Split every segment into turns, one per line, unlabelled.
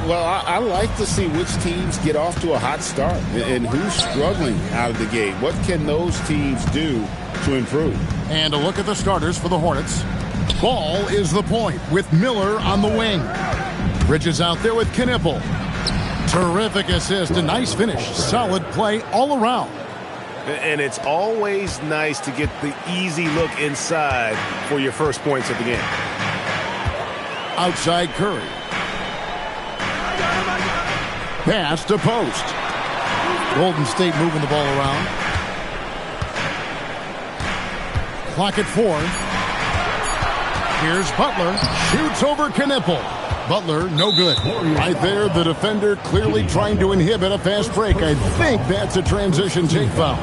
Well, I like to see which teams get off to a hot start and who's struggling out of the gate. What can those teams do to improve?
And a look at the starters for the Hornets. Ball is the point with Miller on the wing. Bridges out there with Knipple. Terrific assist, a nice finish. Solid play all around.
And it's always nice to get the easy look inside for your first points of the game.
Outside Curry. Pass to post. Golden State moving the ball around. Clock at 4. Here's Butler. Shoots over Knipple. Butler, no good. Right there, the defender clearly trying to inhibit a fast break. I think that's a transition take foul.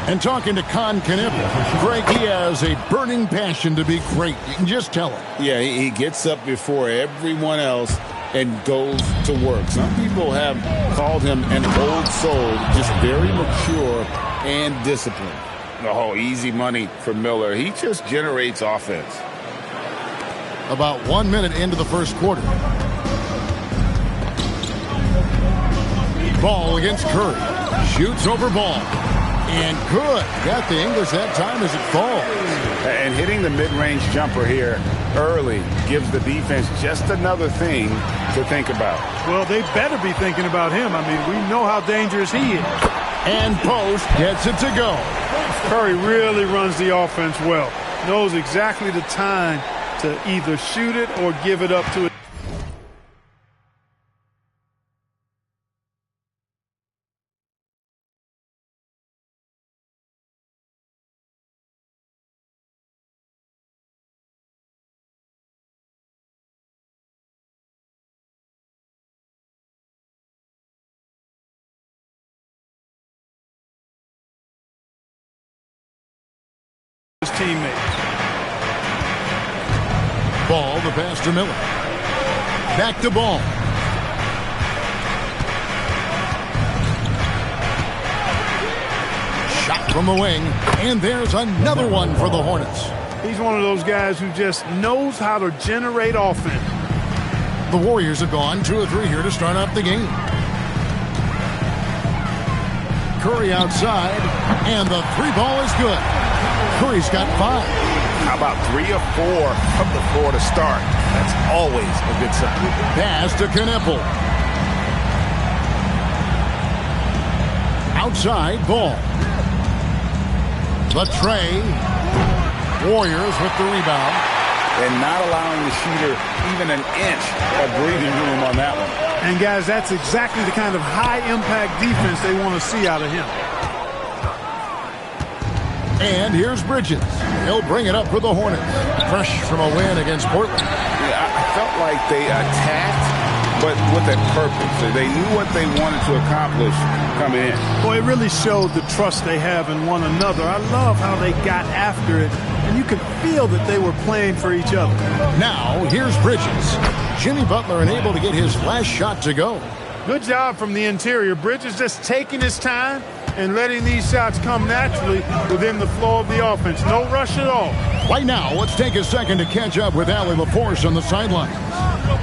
And talking to Con Knipple, Greg, he has a burning passion to be great. You can just tell it.
Yeah, he gets up before everyone else and goes to work. Some people have called him an old soul, just very mature and disciplined. Oh, easy money for Miller. He just generates offense.
About 1 minute into the first quarter. Ball against Curry. Shoots over Ball. And good. Got the English that time as it falls.
And hitting the mid-range jumper here early gives the defense just another thing to think about.
Well, they better be thinking about him. I mean, we know how dangerous he is.
And Post gets it to go.
Curry really runs the offense well. Knows exactly the time to either shoot it or give it up to it. His teammates.
Ball, the pass to Miller. Back to Ball. Shot from the wing, and there's another one for the Hornets.
He's one of those guys who just knows how to generate offense.
The Warriors have gone 2 of 3 here to start off the game. Curry outside, and the 3-ball is good. Curry's got 5.
How about 3 or 4 from the floor to start? That's always a good sign.
Pass to Knipple. Outside Ball. The tray. Warriors with the rebound.
And not allowing the shooter even an inch of breathing room on that one.
And guys, that's exactly the kind of high-impact defense they want to see out of him.
And here's Bridges. He'll bring it up for the Hornets. Fresh from a win against Portland.
Yeah, I felt like they attacked, but with a purpose. They knew what they wanted to accomplish coming in.
Boy, it really showed the trust they have in one another. I love how they got after it, and you could feel that they were playing for each other.
Now, here's Bridges. Jimmy Butler unable to get his last shot to go.
Good job from the interior. Bridges just taking his time and letting these shots come naturally within the flow of the offense. No rush at all.
Right now, let's take a second to catch up with Allie LaForce on the sidelines.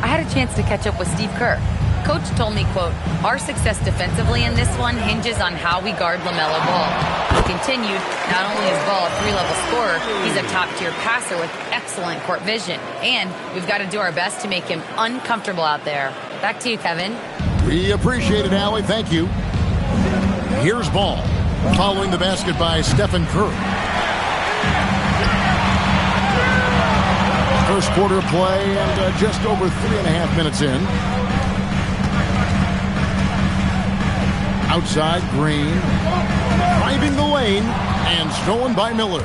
I had a chance to catch up with Steve Kerr. Coach told me, quote, "Our success defensively in this one hinges on how we guard LaMelo Ball." He continued, "Not only is Ball a 3-level scorer, he's a top-tier passer with excellent court vision. And we've got to do our best to make him uncomfortable out there." Back to you, Kevin.
We appreciate it, Allie. Thank you. Here's Ball. Following the basket by Stephen Curry. First quarter play and just over 3.5 minutes in. Outside, Green. Driving the lane and stolen by Miller.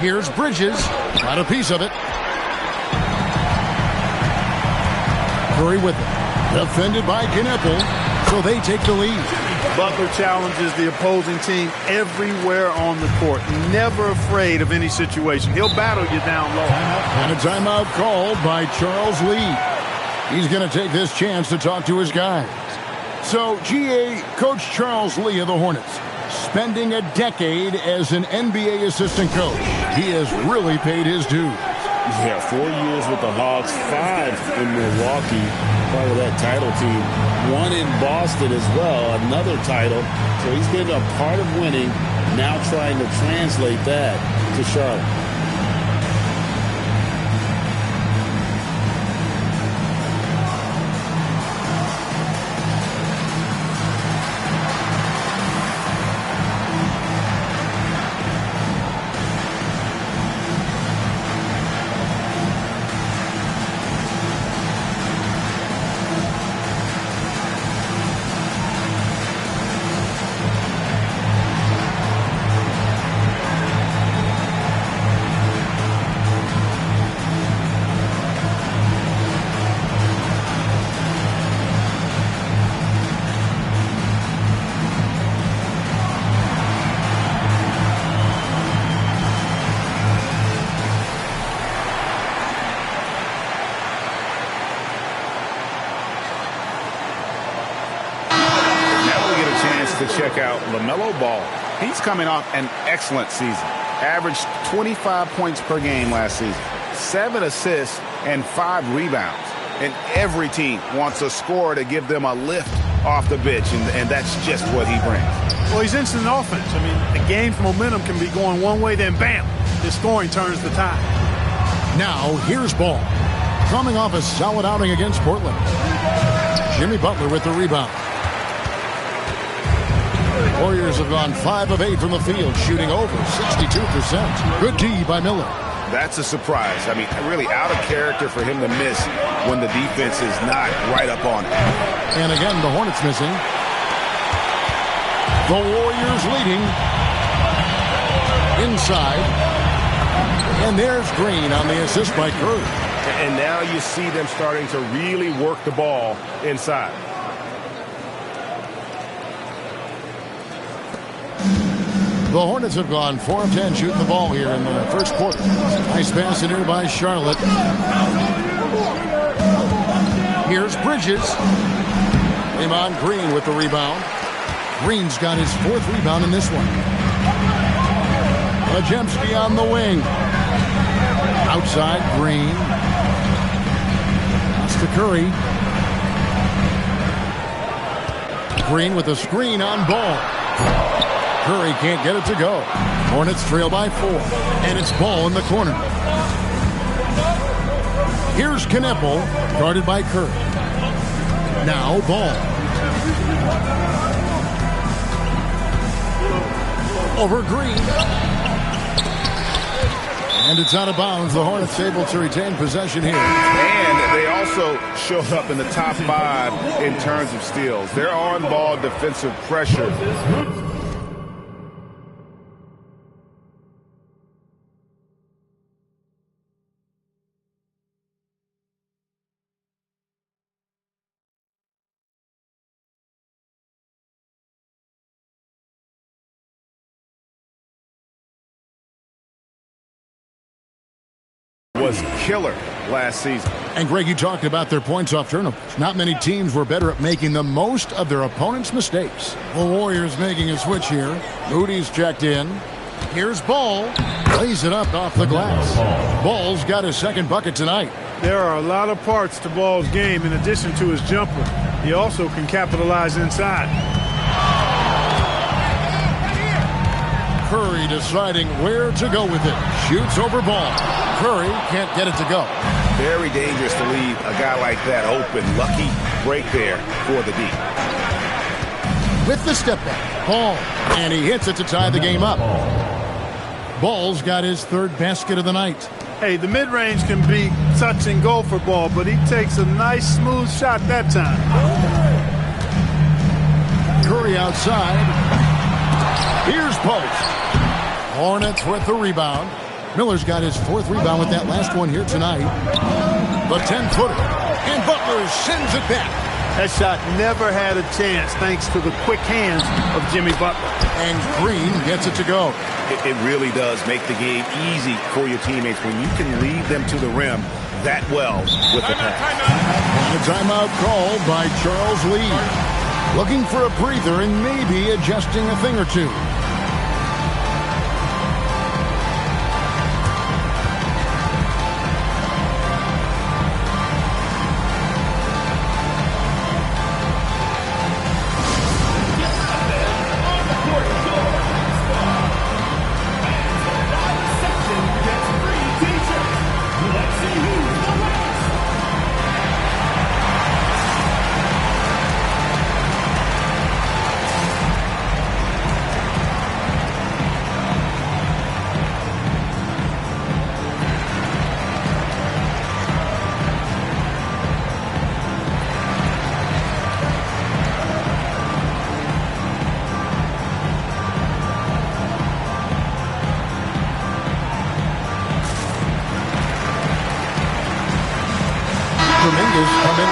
Here's Bridges. Got a piece of it. Curry with it. Defended by Knipple. So they take the lead.
Butler challenges the opposing team everywhere on the court. Never afraid of any situation. He'll battle you down low.
And a timeout called by Charles Lee. He's going to take this chance to talk to his guys. So, GA, Coach Charles Lee of the Hornets, spending a decade as an NBA assistant coach. He has really paid his dues.
Yeah, 4 years with the Hawks, 5 in Milwaukee, part of that title team. 1 in Boston as well, another title. So he's been a part of winning, now trying to translate that to Charlotte.
To check out LaMelo Ball. He's coming off an excellent season. Averaged 25 points per game last season, 7 assists and 5 rebounds. And every team wants a scorer to give them a lift off the bench, and that's just what he brings.
Well, he's instant offense. I mean, the game's momentum can be going one way, then bam, his scoring turns the tide.
Now, here's Ball. Coming off a solid outing against Portland. Jimmy Butler with the rebound. Warriors have gone 5 of 8 from the field, shooting over 62%. Good D by Miller.
That's a surprise. I mean, really out of character for him to miss when the defense is not right up on it.
And again, the Hornets missing. The Warriors leading. Inside. And there's Green on the assist by Curry.
And now you see them starting to really work the ball inside.
The Hornets have gone 4 of 10 shooting the ball here in the first quarter. Nice pass in here by Charlotte. Here's Bridges. Draymond Green with the rebound. Green's got his 4th rebound in this one. Majemski on the wing. Outside Green. Pass to Curry. Green with a screen on Ball. Curry can't get it to go. Hornets trail by 4. And it's Ball in the corner. Here's Kneppel, guarded by Curry. Now Ball. Over Green. And it's out of bounds. The Hornets able to retain possession here.
And they also showed up in the top 5 in terms of steals. Their on-ball defensive pressure was killer last season.
And Greg, you talked about their points off turnovers. Not many teams were better at making the most of their opponent's mistakes. The Warriors making a switch here. Moody's checked in. Here's Ball. Lays it up off the glass. Ball's got his 2nd bucket tonight.
There are a lot of parts to Ball's game in addition to his jumper. He also can capitalize inside.
Curry deciding where to go with it. Shoots over Ball. Curry can't get it to go.
Very dangerous to leave a guy like that open. Lucky break there for the D.
With the step back. Ball. And he hits it to tie the game up. Ball's got his 3rd basket of the night.
Hey, the mid-range can be touch and go for Ball, but he takes a nice, smooth shot that time.
Curry outside. Here's Post. Hornets with the rebound. Miller's got his 4th rebound with that last one here tonight. The 10-footer. And Butler sends it back.
That shot never had a chance thanks to the quick hands of Jimmy Butler.
And Green gets it to go.
It really does make the game easy for your teammates when you can lead them to the rim that well with the pass.
And a timeout called by Charles Lee. Looking for a breather and maybe adjusting a thing or two.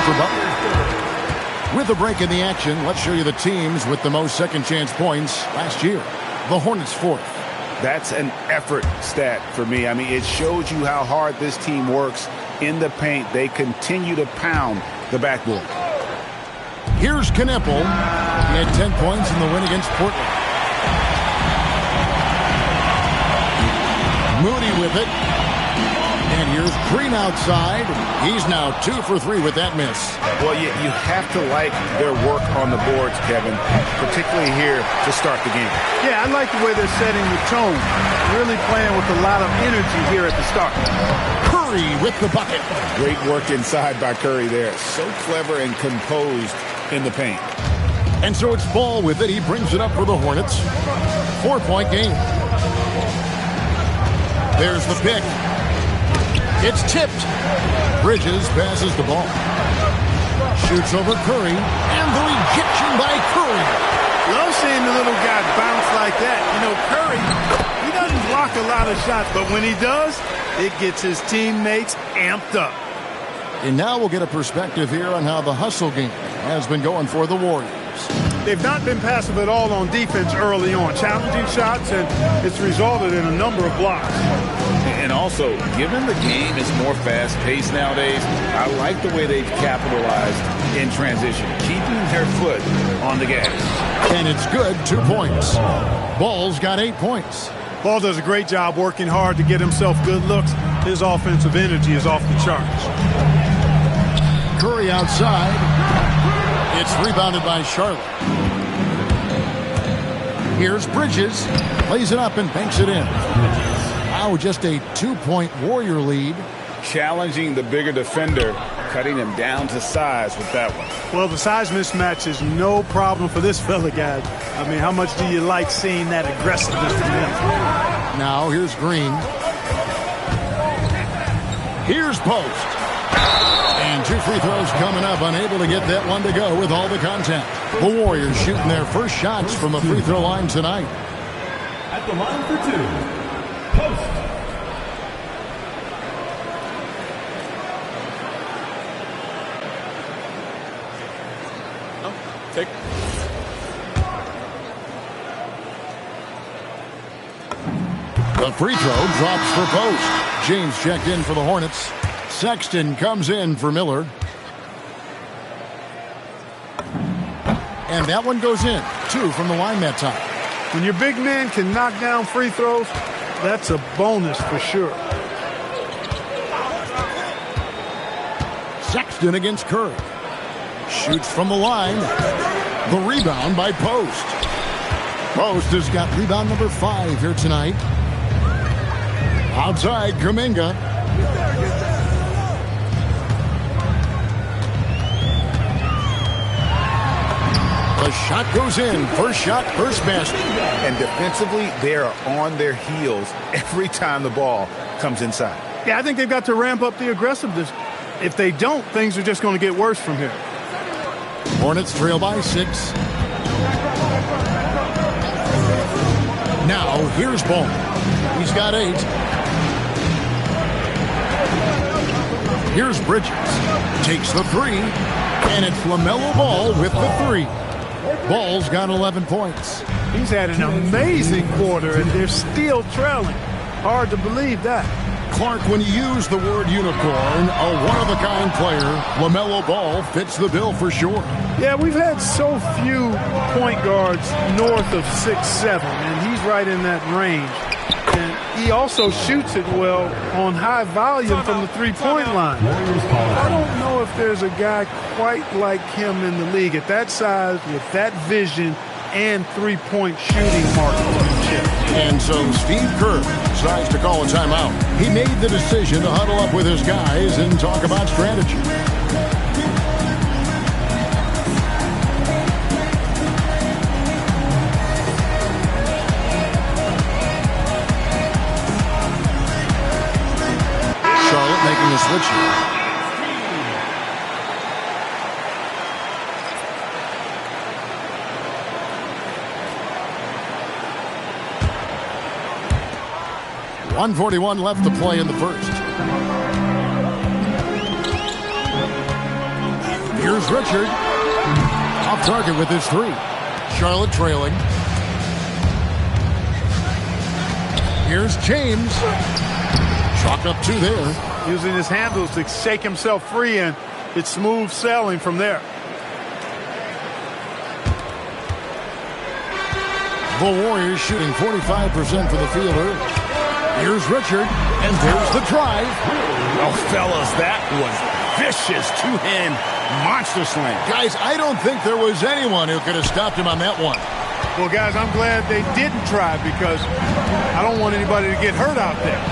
for Butler. With a break in the action, let's show you the teams with the most second chance points last year. The Hornets fourth.
That's an effort stat for me. I mean, it shows you how hard this team works in the paint. They continue to pound the backboard.
Here's Knippel. He had 10 points in the win against Portland. Moody with it. And here's Green outside. He's now 2 for 3 with that miss.
Well, you have to like their work on the boards, Kevin, particularly here to start the game.
Yeah, I like the way they're setting the tone. Really playing with a lot of energy here at the start.
Curry with the bucket.
Great work inside by Curry there. So clever and composed in the paint.
And so it's Ball with it. He brings it up for the Hornets. 4-point game. There's the pick. It's tipped. Bridges passes the ball. Shoots over Curry. And the rejection by Curry.
Love seeing the little guy bounce like that. You know, Curry, he doesn't block a lot of shots, but when he does, it gets his teammates amped up.
And now we'll get a perspective here on how the hustle game has been going for the Warriors.
They've not been passive at all on defense early on. Challenging shots, and it's resulted in a number of blocks.
And also, given the game is more fast-paced nowadays, I like the way they've capitalized in transition, keeping their foot on the gas.
And it's good, 2 points. Ball's got 8 points.
Ball does a great job working hard to get himself good looks. His offensive energy is off the charts.
Curry outside. It's rebounded by Charlotte. Here's Bridges. Plays it up and banks it in. Now just a 2-point Warrior lead.
Challenging the bigger defender, cutting him down to size with that one.
Well, the size mismatch is no problem for this fella, guys. I mean, how much do you like seeing that aggressiveness from him?
Now here's Green. Here's Post. And 2 free throws coming up. Unable to get that one to go with all the contact. The Warriors shooting their first shots from the free throw line tonight.
At the line for 2, Post.
Take.
The free throw drops for Post. James checked in for the Hornets. Sexton comes in for Miller. And that one goes in. 2 from the line that time.
When your big man can knock down free throws, that's a bonus for sure.
Sexton against Curry. Shoots from the line. The rebound by Post. Post has got rebound number 5 here tonight. Outside, Kuminga. The shot goes in. First shot, first basket.
And defensively, they are on their heels every time the ball comes inside.
Yeah, I think they've got to ramp up the aggressiveness. If they don't, things are just going to get worse from here.
Hornets trail by 6. Now, here's Ball. He's got 8. Here's Bridges. Takes the 3. And it's LaMelo Ball with the 3. Ball's got 11 points.
He's had an amazing quarter, and they're still trailing. Hard to believe that.
Clark, when you use the word unicorn, a one-of-a-kind player, LaMelo Ball fits the bill for sure.
Yeah, we've had so few point guards north of 6'7", and he's right in that range. And he also shoots it well on high volume from the three-point line. I don't know if there's a guy quite like him in the league at that size, with that vision, and three-point shooting marksmanship.
And so Steve Kerr decides to call a timeout. He made the decision to huddle up with his guys and talk about strategy. Charlotte making a switch here. .141 left to play in the first. Here's Richard. Off target with his three. Charlotte trailing. Here's James. Chalk up two there.
Using his handles to shake himself free, and it's smooth sailing from there.
The Warriors shooting 45% for the field early. Here's Richard, and there's the drive.
Oh, fellas, that was vicious two-hand monster slam.
Guys, I don't think there was anyone who could have stopped him on that one.
Well, guys, I'm glad they didn't try, because I don't want anybody to get hurt out there.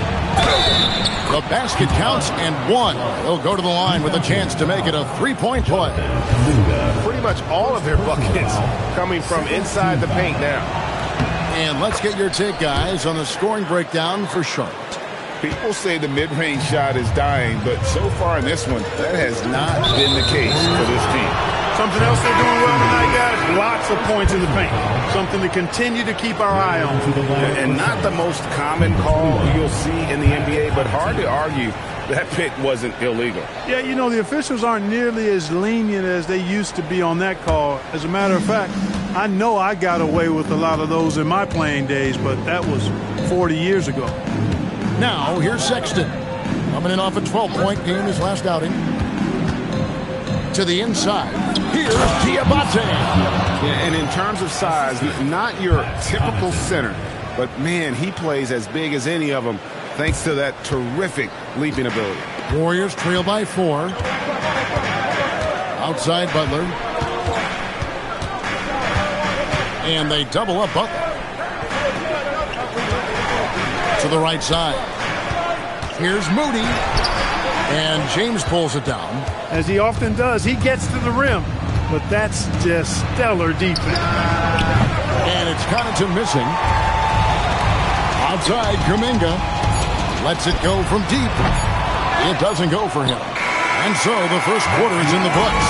The basket counts and one. They'll go to the line with a chance to make it a three-point play.
Pretty much all of their buckets coming from inside the paint now.
And let's get your take, guys, on the scoring breakdown for Charlotte.
People say the mid-range shot is dying, but so far in this one, that has not been the case for this team.
Something else they're doing well tonight, guys, lots of points in the paint. Something to continue to keep our eye on.
And not the most common call you'll see in the NBA, but hard to argue that pick wasn't illegal.
Yeah, you know, the officials aren't nearly as lenient as they used to be on that call. As a matter of fact, I know I got away with a lot of those in my playing days, but that was 40 years ago.
Now, here's Sexton. Coming in off a 12-point game his last outing. To the inside. Here's Diabate.
Yeah, and in terms of size, not your typical center, but, man, he plays as big as any of them thanks to that terrific leaping ability.
Warriors trail by 4. Outside Butler. And they double up Butler. To the right side. Here's Moody. And James pulls it down.
As he often does, he gets to the rim. But that's just stellar defense.
And it's Connaughton missing. Outside, Kuminga. Lets it go from deep. It doesn't go for him. And so the first quarter is in the books.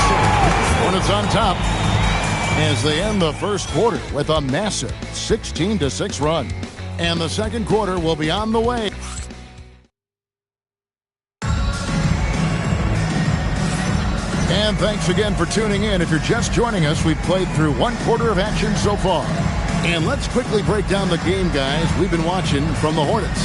Hornets on top as they end the first quarter with a massive 16-6 run. And the second quarter will be on the way. And thanks again for tuning in. If you're just joining us, we've played through one quarter of action so far. And let's quickly break down the game, guys, we've been watching from the Hornets.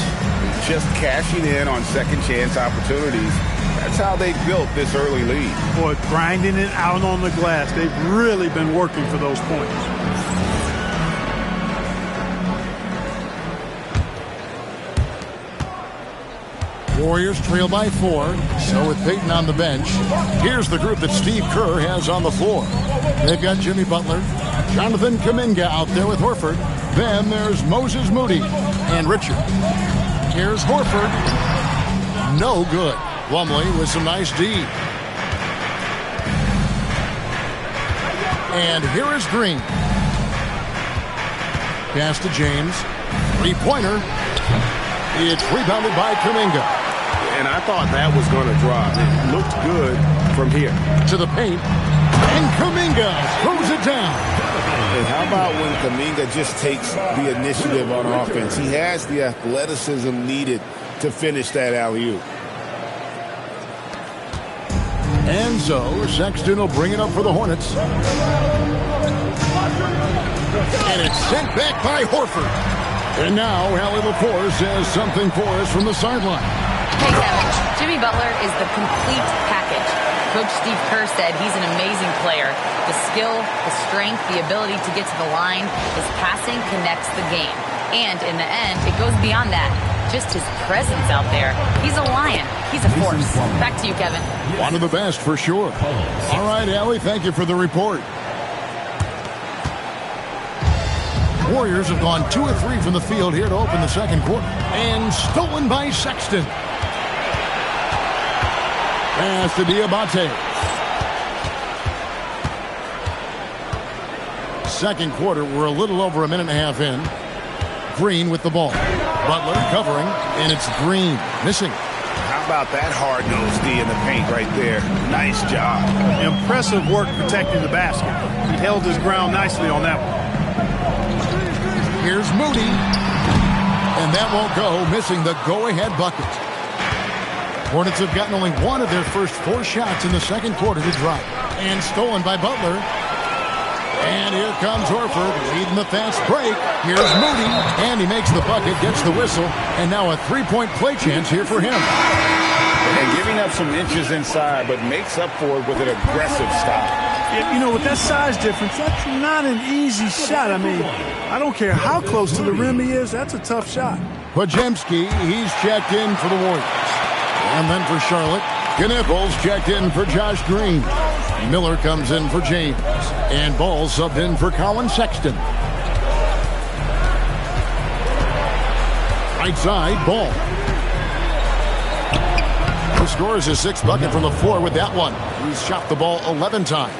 Just cashing in on second chance opportunities. That's how they built this early lead.
Boy, grinding it out on the glass. They've really been working for those points.
Warriors trail by 4. So with Peyton on the bench, here's the group that Steve Kerr has on the floor. They've got Jimmy Butler, Jonathan Kuminga out there with Horford. Then there's Moses Moody and Richard. Here's Horford. No good. Plumlee with some nice D. And here is Green. Pass to James. Three-pointer. It's rebounded by Kuminga.
And I thought that was going to drop. It looked good from here.
To the paint. And Kuminga throws it down.
And how about when Kuminga just takes the initiative on offense? He has the athleticism needed to finish that alley-oop.
And so Sexton will bring it up for the Hornets. And it's sent back by Horford. And now Allie LaForce has something for us from the sideline.
Hey, Kevin. Jimmy Butler is the complete package. Coach Steve Kerr said he's an amazing player. The skill, the strength, the ability to get to the line, his passing connects the game. And in the end, it goes beyond that. Just his presence out there. He's a lion. He's a force. Back to you, Kevin.
One of the best for sure. All right, Allie, thank you for the report. Warriors have gone 2 of 3 from the field here to open the second quarter. And stolen by Sexton. Pass to Diabate. Second quarter, we're a little over a minute and a half in. Green with the ball. Butler covering, and it's Green missing.
How about that hard-nosed D in the paint right there? Nice job.
Impressive work protecting the basket. He held his ground nicely on that one.
Here's Moody. And that won't go, missing the go-ahead bucket. Hornets have gotten only one of their first 4 shots in the second quarter to drop. And stolen by Butler. And here comes Horford leading the fast break. Here's Moody. And he makes the bucket, gets the whistle. And now a three-point play chance here for him.
And giving up some inches inside, but makes up for it with an aggressive stop.
You know, with that size difference, that's not an easy shot. I mean, I don't care how close to the rim he is. That's a tough shot.
Podziemski, he's checked in for the Warriors. And then for Charlotte, Knipples checked in for Josh Green. Miller comes in for James. And Ball subbed in for Colin Sexton. Right side, Ball. He scores his sixth bucket from the floor with that one. He's shot the ball 11 times.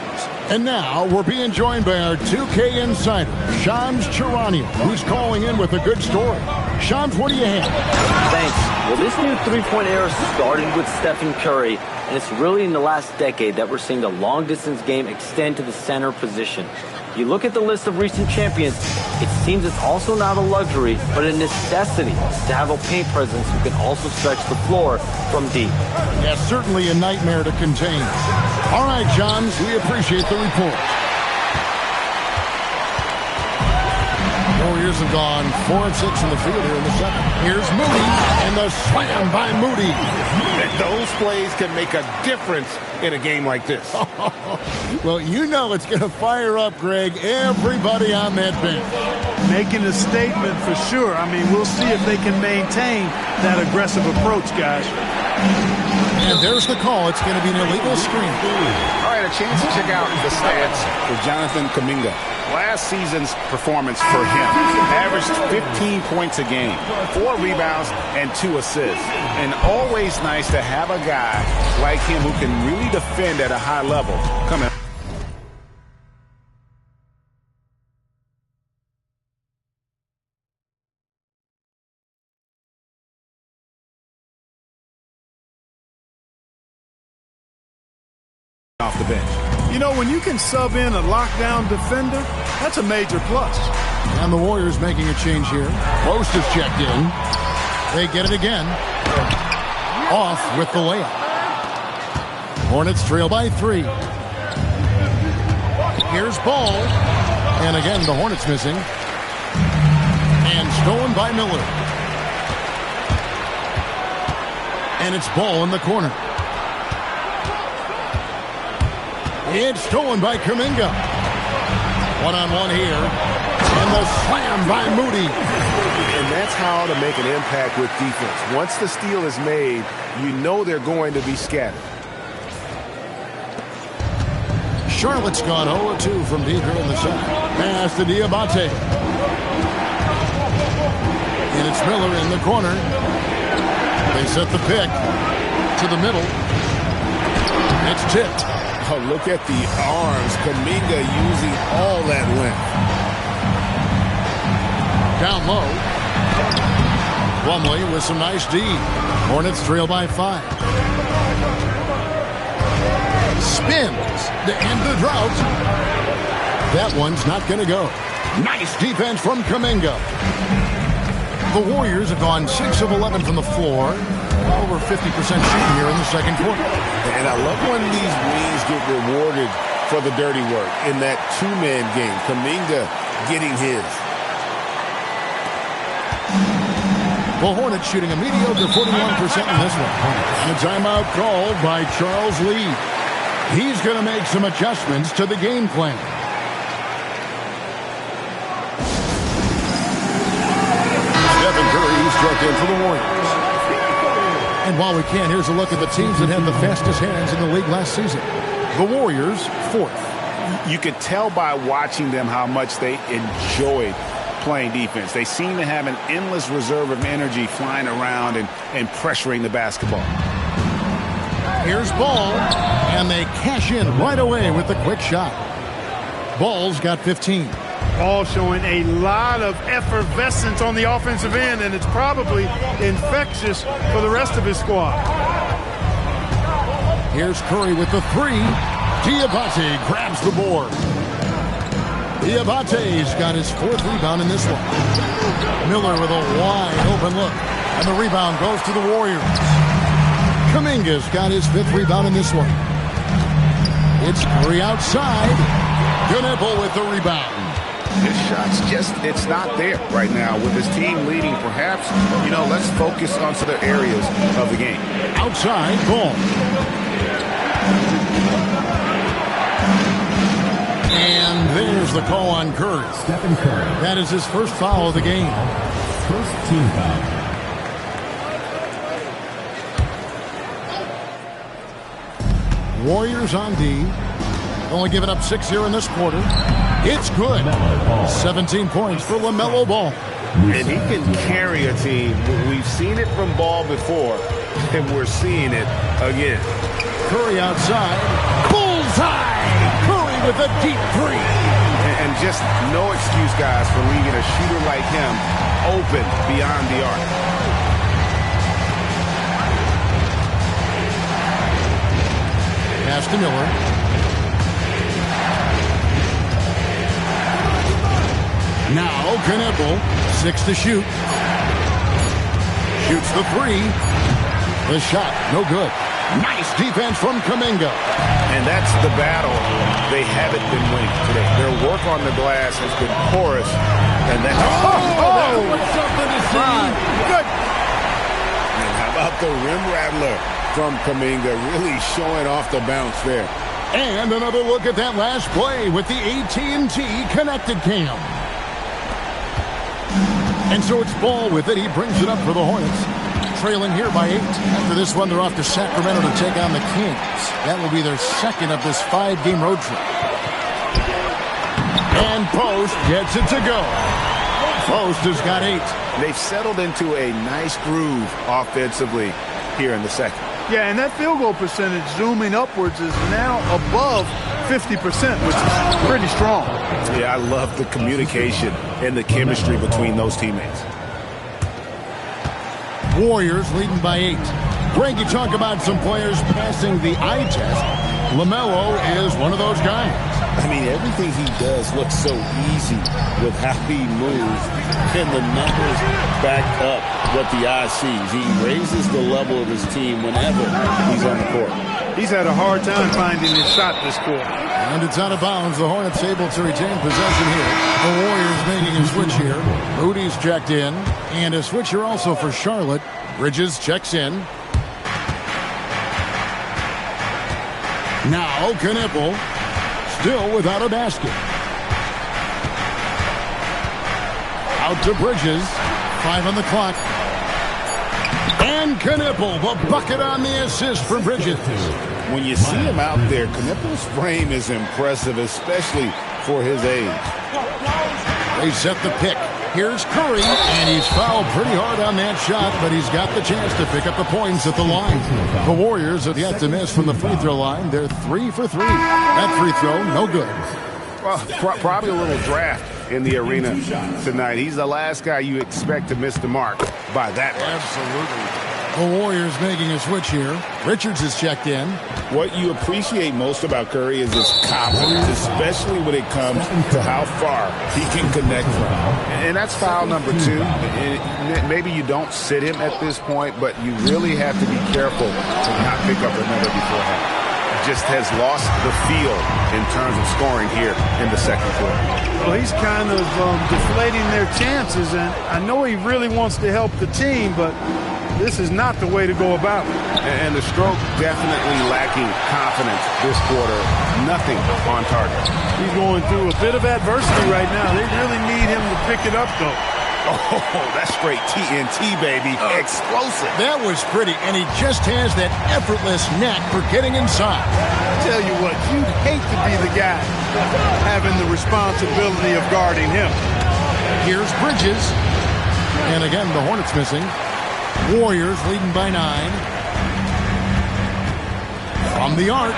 And now we're being joined by our 2K insider, Shams Charania, who's calling in with a good story. Shams, what do you have?
Thanks. Well, this new three-point era started with Stephen Curry, and it's really in the last decade that we're seeing the long-distance game extend to the center position. You look at the list of recent champions, it seems it's also not a luxury, but a necessity to have a paint presence who can also stretch the floor from deep.
Yeah, certainly a nightmare to contain. All right, Shams, we appreciate the report. Warriors have gone 4 of 6 in the field here in the second. Here's Moody, and the slam by Moody.
And those plays can make a difference in a game like this.
Well, you know it's going to fire up, Greg, everybody on that bench.
Making a statement for sure. I mean, we'll see if they can maintain that aggressive approach, guys.
And there's the call. It's going to be an illegal screen.
All right, a chance to check out the stats for Jonathan Kuminga. Last season's performance for him averaged 15 points a game, 4 rebounds, and 2 assists. And always nice to have a guy like him who can really defend at a high level coming off the bench.
You know, when you can sub in a lockdown defender, that's a major plus.
And the Warriors making a change here. Post is checked in. They get it again. Off with the layup. Hornets trail by 3. Here's Ball. And again, the Hornets missing. And stolen by Miller. And it's Ball in the corner. It's stolen by Kuminga. One-on-one here. And the slam by Moody.
And that's how to make an impact with defense. Once the steal is made, you know they're going to be scattered.
Charlotte's gone 0-2 from deep here in the second. Pass to Diabate. And it's Miller in the corner. They set the pick to the middle. It's tipped.
Oh, look at the arms. Kuminga using all that length.
Down low. Plumlee with some nice D. Hornets trail by 5. Spins to end the drought. That one's not going to go. Nice defense from Kuminga. The Warriors have gone 6 of 11 from the floor. Over 50% shooting here in the second quarter.
And I love when these wings get rewarded for the dirty work in that two-man game. Kuminga getting his.
The Hornets shooting a mediocre 41% in this one. And a timeout called by Charles Lee. He's going to make some adjustments to the game plan. Stephen Curry struck in for the Warriors. And while we can, here's a look at the teams that had the fastest hands in the league last season. The Warriors, 4th.
You could tell by watching them how much they enjoyed playing defense. They seem to have an endless reserve of energy flying around and pressuring the basketball.
Here's Ball, and they cash in right away with the quick shot. Ball's got 15.
Ball showing a lot of effervescence on the offensive end, and it's probably infectious for the rest of his squad.
Here's Curry with the 3. Diabate grabs the board. Diabate's got his 4th rebound in this one. Miller with a wide open look, and the rebound goes to the Warriors. Kuminga's got his 5th rebound in this one. It's Curry outside. Knipple with the rebound.
His shot's it's not there right now. With his team leading, perhaps, let's focus on some other areas of the game.
Outside, ball. And there's the call on Curry.
Stephen Curry.
That is his first foul of the game.
First team foul.
Warriors on D. Only giving up 6 here in this quarter. It's good. 17 points for LaMelo Ball.
And he can carry a team. We've seen it from Ball before, and we're seeing it again.
Curry outside. Bullseye! Curry with a deep three.
And just no excuse, guys, for leaving a shooter like him open beyond the arc.
Pass to Miller. Now Knipple, 6 to shoot. Shoots the three. The shot, no good. Nice defense from Kuminga.
And that's the battle they haven't been winning today. Their work on the glass has been porous. And that's
that was something to see. Good.
And how about the rim rattler from Kuminga, really showing off the bounce there.
And another look at that last play with the AT&T connected cam. And so it's Ball with it. He brings it up for the Hornets. Trailing here by 8. After this one, they're off to Sacramento to take on the Kings. That will be their second of this 5-game road trip. And Post gets it to go. Post has got 8.
They've settled into a nice groove offensively here in the second.
Yeah, and that field goal percentage zooming upwards is now above 50%, which is pretty strong.
Yeah, I love the communication and the chemistry between those teammates.
Warriors leading by 8. Greg, you talk about some players passing the eye test. LaMelo is one of those guys.
I mean, everything he does looks so easy with how he moves. And the numbers back up what the eye sees. He raises the level of his team whenever he's on the court.
He's had a hard time finding his shot this quarter.
And it's out of bounds. The Hornets able to retain possession here. The Warriors making a switch here. Rudy's checked in. And a switch here also for Charlotte. Bridges checks in. Now Knipple. Still without a basket. Out to Bridges. 5 on the clock. And Knipple, the bucket on the assist for Bridges.
When you see him out there, Knipple's frame is impressive, especially for his age.
They set the pick. Here's Curry, and he's fouled pretty hard on that shot, but he's got the chance to pick up the points at the line. The Warriors have yet to miss from the free throw line. They're 3 for 3. That free throw, no good.
Well, probably a little draft in the arena tonight. He's the last guy you expect to miss the mark by that much.
Absolutely. The Warriors making a switch here. Richards is checked in.
What you appreciate most about Curry is his confidence, especially when it comes to how far he can connect from.
And that's foul number 2. And maybe you don't sit him at this point, but you really have to be careful to not pick up another beforehand. Just has lost the feel in terms of scoring here in the second quarter.
Well, he's kind of deflating their chances, and I know he really wants to help the team, but this is not the way to go about it.
And the stroke definitely lacking confidence this quarter. Nothing on target.
He's going through a bit of adversity right now. They really need him to pick it up, though.
Oh, that's straight TNT, baby. Explosive.
That was pretty, and he just has that effortless knack for getting inside.
I tell you what, you'd hate to be the guy having the responsibility of guarding him.
Here's Bridges. And again, the Hornets missing. Warriors leading by 9. From the arc,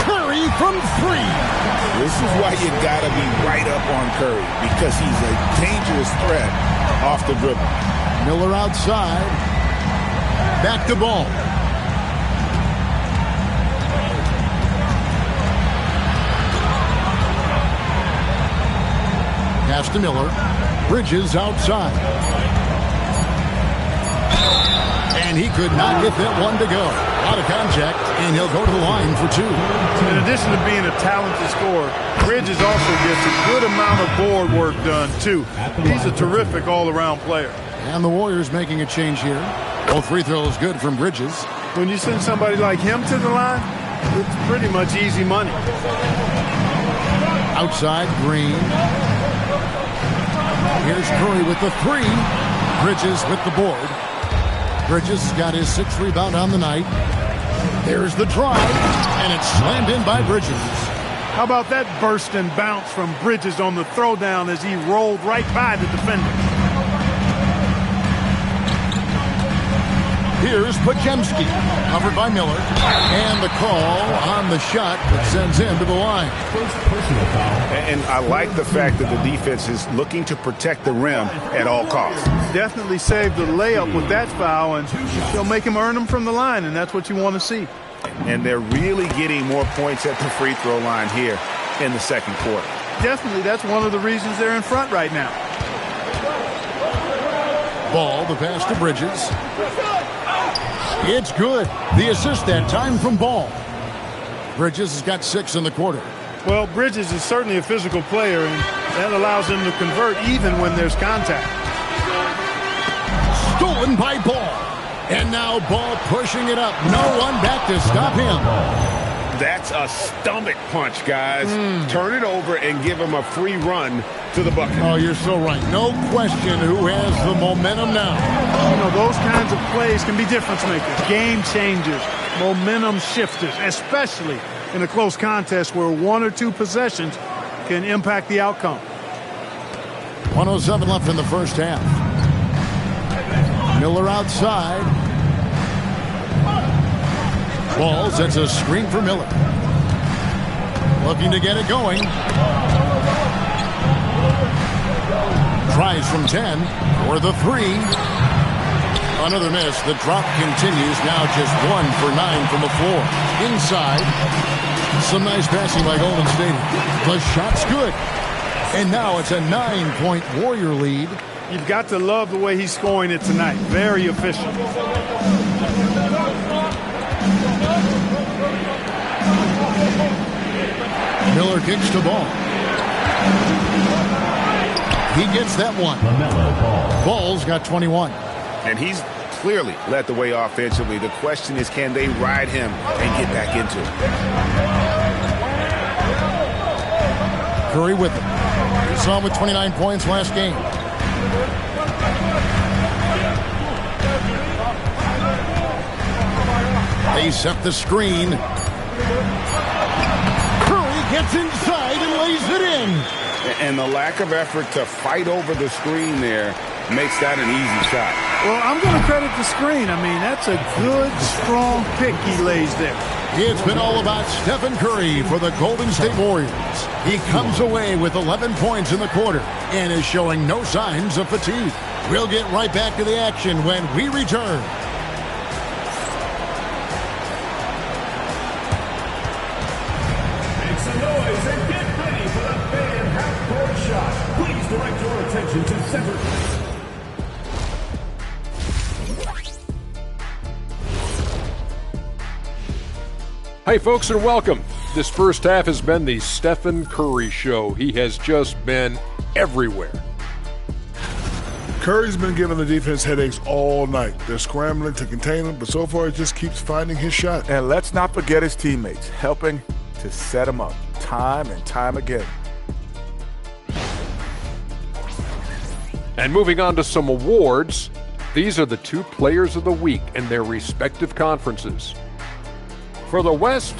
Curry from 3.
This is why you gotta be right up on Curry, because he's a dangerous threat off the dribble.
Miller outside. Back to Ball. Pass to Miller. Bridges outside. And he could not get that one to go. Out of contact, and he'll go to the line for two.
In addition to being a talented scorer, Bridges also gets a good amount of board work done, too. He's a terrific all-around player.
And the Warriors making a change here. Both free throws good from Bridges.
When you send somebody like him to the line, it's pretty much easy money.
Outside, Green. Here's Curry with the three. Bridges with the board. Bridges got his 6th rebound on the night. There's the drive, and it's slammed in by Bridges.
How about that burst and bounce from Bridges on the throwdown as he rolled right by the defender?
Here's Pajemski, covered by Miller. And the call on the shot that sends him to the line.
And I like the fact that the defense is looking to protect the rim at all costs.
Definitely saved the layup with that foul, and they'll make him earn them from the line, and that's what you want to see.
And they're really getting more points at the free throw line here in the second quarter.
Definitely, that's one of the reasons they're in front right now.
Ball, the pass to Bridges. It's good. The assist that time from Ball. Bridges has got 6 in the quarter.
Well, Bridges is certainly a physical player, and that allows him to convert even when there's contact.
Stolen by Ball. And now Ball pushing it up. No one back to stop him.
That's a stomach punch, guys. Turn it over and give him a free run to the bucket.
Oh, you're so right. No question who has the momentum now.
You know, those kinds of plays can be difference makers, game changers, momentum shifters, especially in a close contest where 1 or 2 possessions can impact the outcome.
1:07 left in the first half. Miller outside. Ball sets a screen for Miller. Looking to get it going. Tries from 10 for the 3. Another miss. The drop continues. Now just 1 for 9 from the floor. Inside. Some nice passing by Golden State. The shot's good. And now it's a 9-point Warrior lead.
You've got to love the way he's scoring it tonight. Very efficient.
Miller kicks to Ball. He gets that one. Ball's got 21.
And he's clearly led the way offensively. The question is, can they ride him and get back into it?
Curry with him. We saw him with 29 points last game. They set the screen. Curry gets inside and lays it in.
And the lack of effort to fight over the screen there makes that an easy shot.
Well, I'm going to credit the screen. I mean, that's a good, strong pick he lays there.
It's been all about Stephen Curry for the Golden State Warriors. He comes away with 11 points in the quarter and is showing no signs of fatigue. We'll get right back to the action when we return.
Make some noise and get ready for the fan half-court shot. Please direct your attention to center.
Hey folks, and welcome. This first half has been the Stephen Curry show. He has just been everywhere.
Curry's been giving the defense headaches all night. They're scrambling to contain him, but so far he just keeps finding his shot.
And let's not forget his teammates, helping to set him up time and time again.
And moving on to some awards, these are the 2 players of the week in their respective conferences. For the West,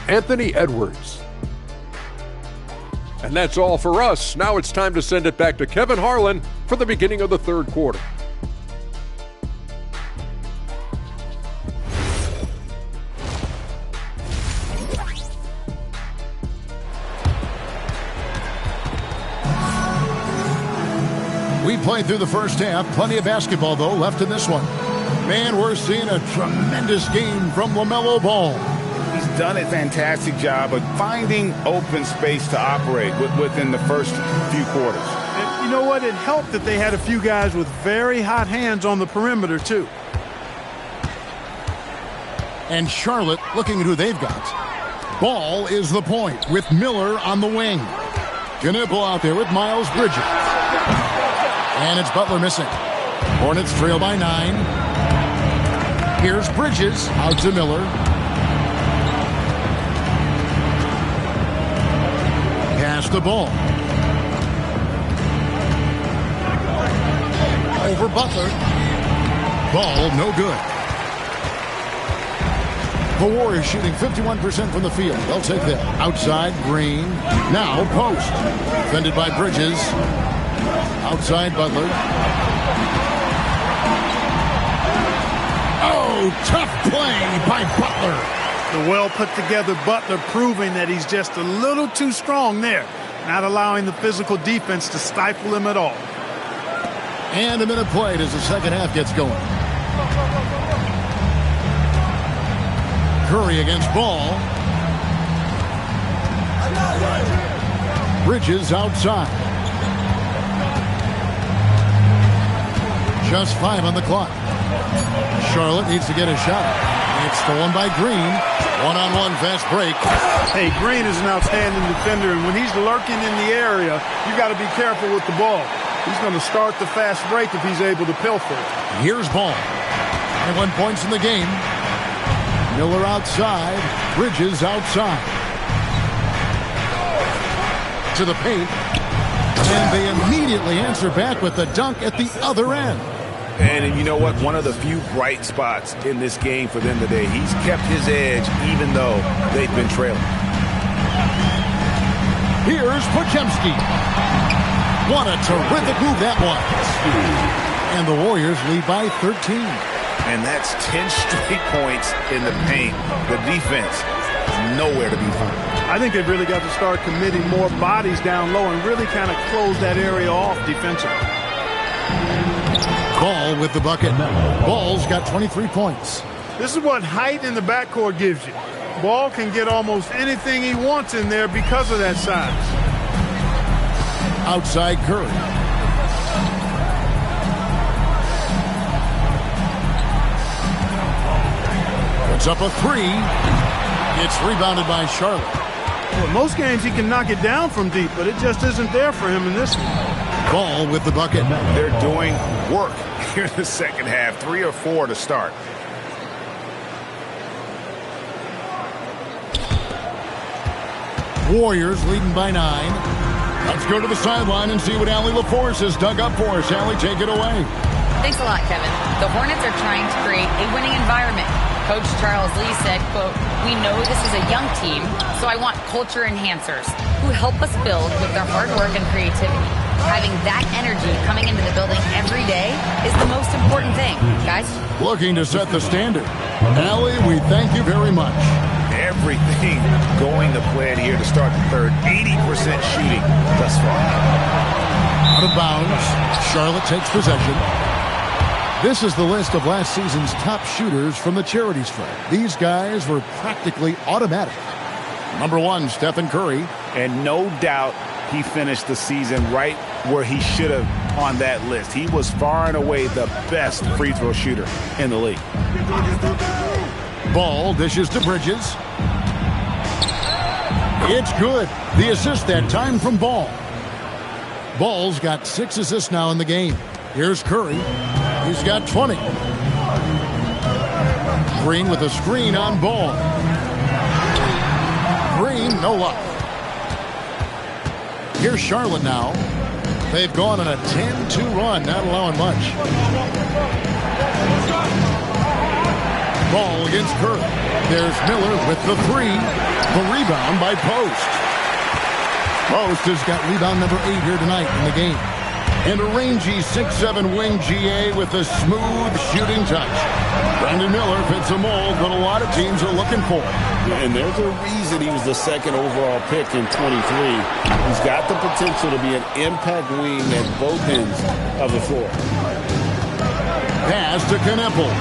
Anthony Edwards. And that's all for us. Now it's time to send it back to Kevin Harlan for the beginning of the third quarter.
We played through the first half. Plenty of basketball, though, left in this one. Man, we're seeing a tremendous game from LaMelo Ball.
He's done a fantastic job of finding open space to operate within the first few quarters.
And you know what? It helped that they had a few guys with very hot hands on the perimeter, too.
And Charlotte looking at who they've got. Ball is the point with Miller on the wing. Knipple out there with Miles Bridges. And it's Butler missing. Hornets trail by 9. Here's Bridges out to Miller. Pass the ball. Over Butler. Ball no good. The Warriors shooting 51% from the field. They'll take that. Outside, Green. Now post. Defended by Bridges. Outside, Butler. Oh, tough play by Butler.
The well-put-together Butler proving that he's just a little too strong there. Not allowing the physical defense to stifle him at all.
And a minute played as the second half gets going. Curry against Ball. Bridges outside. Just 5 on the clock. Charlotte needs to get a shot. It's stolen by Green. One-on-one fast break.
Hey, Green is an outstanding defender, and when he's lurking in the area, you got to be careful with the ball. He's going to start the fast break if he's able to pilfer.
Here's Ball. 21 points in the game. Miller outside. Bridges outside. To the paint. And they immediately answer back with the dunk at the other end.
And you know what? One of the few bright spots in this game for them today. He's kept his edge even though they've been trailing.
Here's Podziemski. What a terrific move that was. And the Warriors lead by 13.
And that's 10 straight points in the paint. The defense is nowhere to be found.
I think they've really got to start committing more bodies down low and really kind of close that area off defensively.
Ball with the bucket. Ball's got 23 points.
This is what height in the backcourt gives you. Ball can get almost anything he wants in there because of that size.
Outside Curry. Puts up a 3. It's rebounded by Charlotte.
Well, most games he can knock it down from deep, but it just isn't there for him in this one.
Ball with the bucket.
They're doing work here in the second half. 3 or 4 to start.
Warriors leading by 9. Let's go to the sideline and see what Allie LaForce has dug up for us. Allie, take it away.
Thanks a lot, Kevin. The Hornets are trying to create a winning environment. Coach Charles Lee said, quote, "We know this is a young team, so I want culture enhancers who help us build with their hard work and creativity. Having that energy coming into the building every day is the most important thing, guys."
Looking to set the standard. Allie, we thank you very much.
Everything going to plan here to start the third. 80% shooting thus far.
Out of bounds. Charlotte takes possession. This is the list of last season's top shooters from the charity stripe. These guys were practically automatic. Number 1, Stephen Curry.
And no doubt he finished the season right where he should have on that list. He was far and away the best free throw shooter in the league.
Ball dishes to Bridges. It's good. The assist that time from Ball. Ball's got 6 assists now in the game. Here's Curry. He's got 20. Green with a screen on Ball. Green, no luck. Here's Charlotte now. They've gone on a 10-2 run, not allowing much. Ball against Curry. There's Miller with the 3. The rebound by Post. Post has got rebound number 8 here tonight in the game. And a rangy 6'7" wing GA with a smooth shooting touch. Brandon Miller fits a mold that a lot of teams are looking for.
And there's a reason he was the second overall pick in 23. He's got the potential to be an impact wing at both ends of the floor.
Pass to Knipple.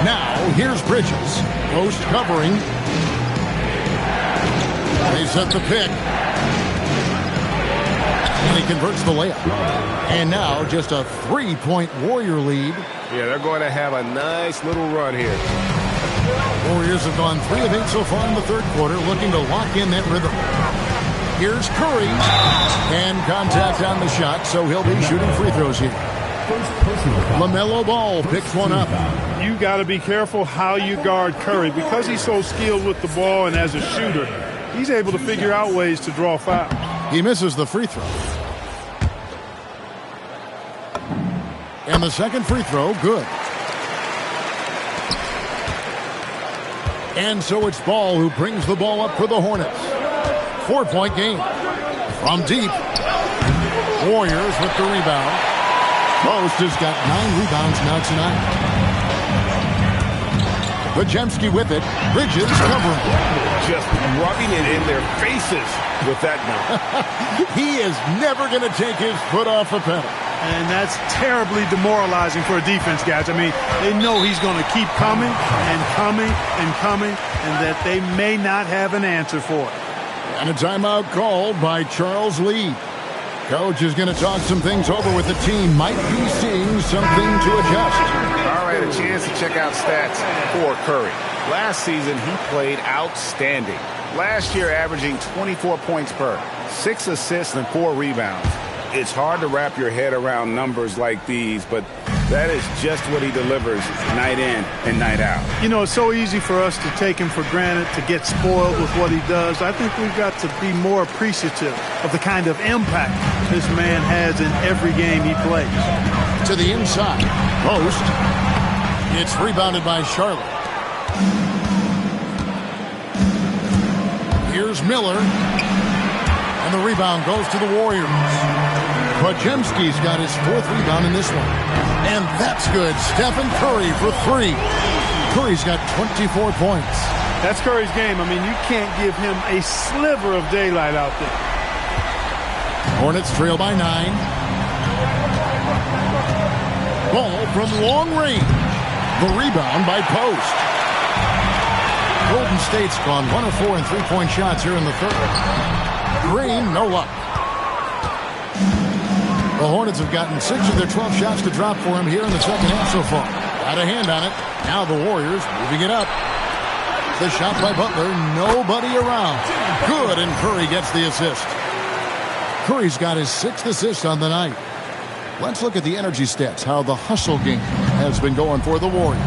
Now, here's Bridges. Post covering. They set the pick. And he converts the layup. And now just a 3-point Warrior lead.
Yeah, they're going to have a nice little run here.
Warriors have gone 3 of 8 so far in the third quarter, looking to lock in that rhythm. Here's Curry. And contact on the shot, so he'll be shooting free throws here. LaMelo Ball picks one up.
You got to be careful how you guard Curry. Because he's so skilled with the ball and as a shooter, he's able to figure out ways to draw fouls.
He misses the free throw. And the second free throw, good. And so it's Ball who brings the ball up for the Hornets. 4-point game. From deep. Warriors with the rebound. Post has got 9 rebounds now tonight. Pajemski with it. Bridges covering.
Just rubbing it in their faces with that one.
He is never going to take his foot off the pedal.
And that's terribly demoralizing for a defense, guys. I mean, they know he's going to keep coming and coming and coming, and that they may not have an answer for it.
And a timeout called by Charles Lee. Coach is going to talk some things over with the team. Might be seeing something to adjust.
All right, a chance to check out stats for Curry. Last season, he played outstanding. Last year, averaging 24 points per, 6 assists and 4 rebounds. It's hard to wrap your head around numbers like these, but that is just what he delivers night in and night out.
You know, it's so easy for us to take him for granted, to get spoiled with what he does. I think we've got to be more appreciative of the kind of impact this man has in every game he plays.
To the inside. Post. It's rebounded by Charlotte. Here's Miller. And the rebound goes to the Warriors. Pajemski's got his 4th rebound in this one. And that's good. Stephen Curry for 3. Curry's got 24 points.
That's Curry's game. I mean, you can't give him a sliver of daylight out there.
Hornets trail by 9. Ball from long range. The rebound by Post. Golden State's gone 1 of 4 in 3-point shots here in the third. Green, no luck. The Hornets have gotten 6 of their 12 shots to drop for him here in the second half so far. Got a hand on it. Now the Warriors moving it up. The shot by Butler. Nobody around. Good, and Curry gets the assist. Curry's got his 6th assist on the night. Let's look at the energy stats, how the hustle game has been going for the Warriors.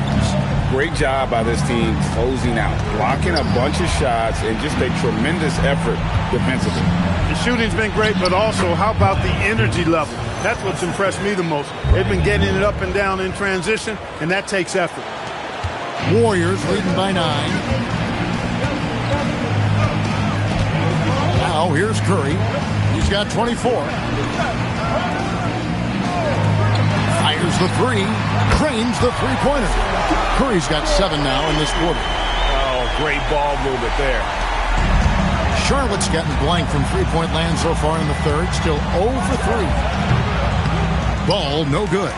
Great job by this team closing out, blocking a bunch of shots, and just a tremendous effort defensively.
The shooting's been great, but also how about the energy level? That's what's impressed me the most. They've been getting it up and down in transition, and that takes effort.
Warriors leading by 9. Now here's Curry. He's got 24. Fires the 3. Cranes the 3-pointer. Curry's got 7 now in this quarter.
Oh, great ball movement there.
Charlotte's gotten blank from 3-point land so far in the third. Still 0 for 3. Ball no good.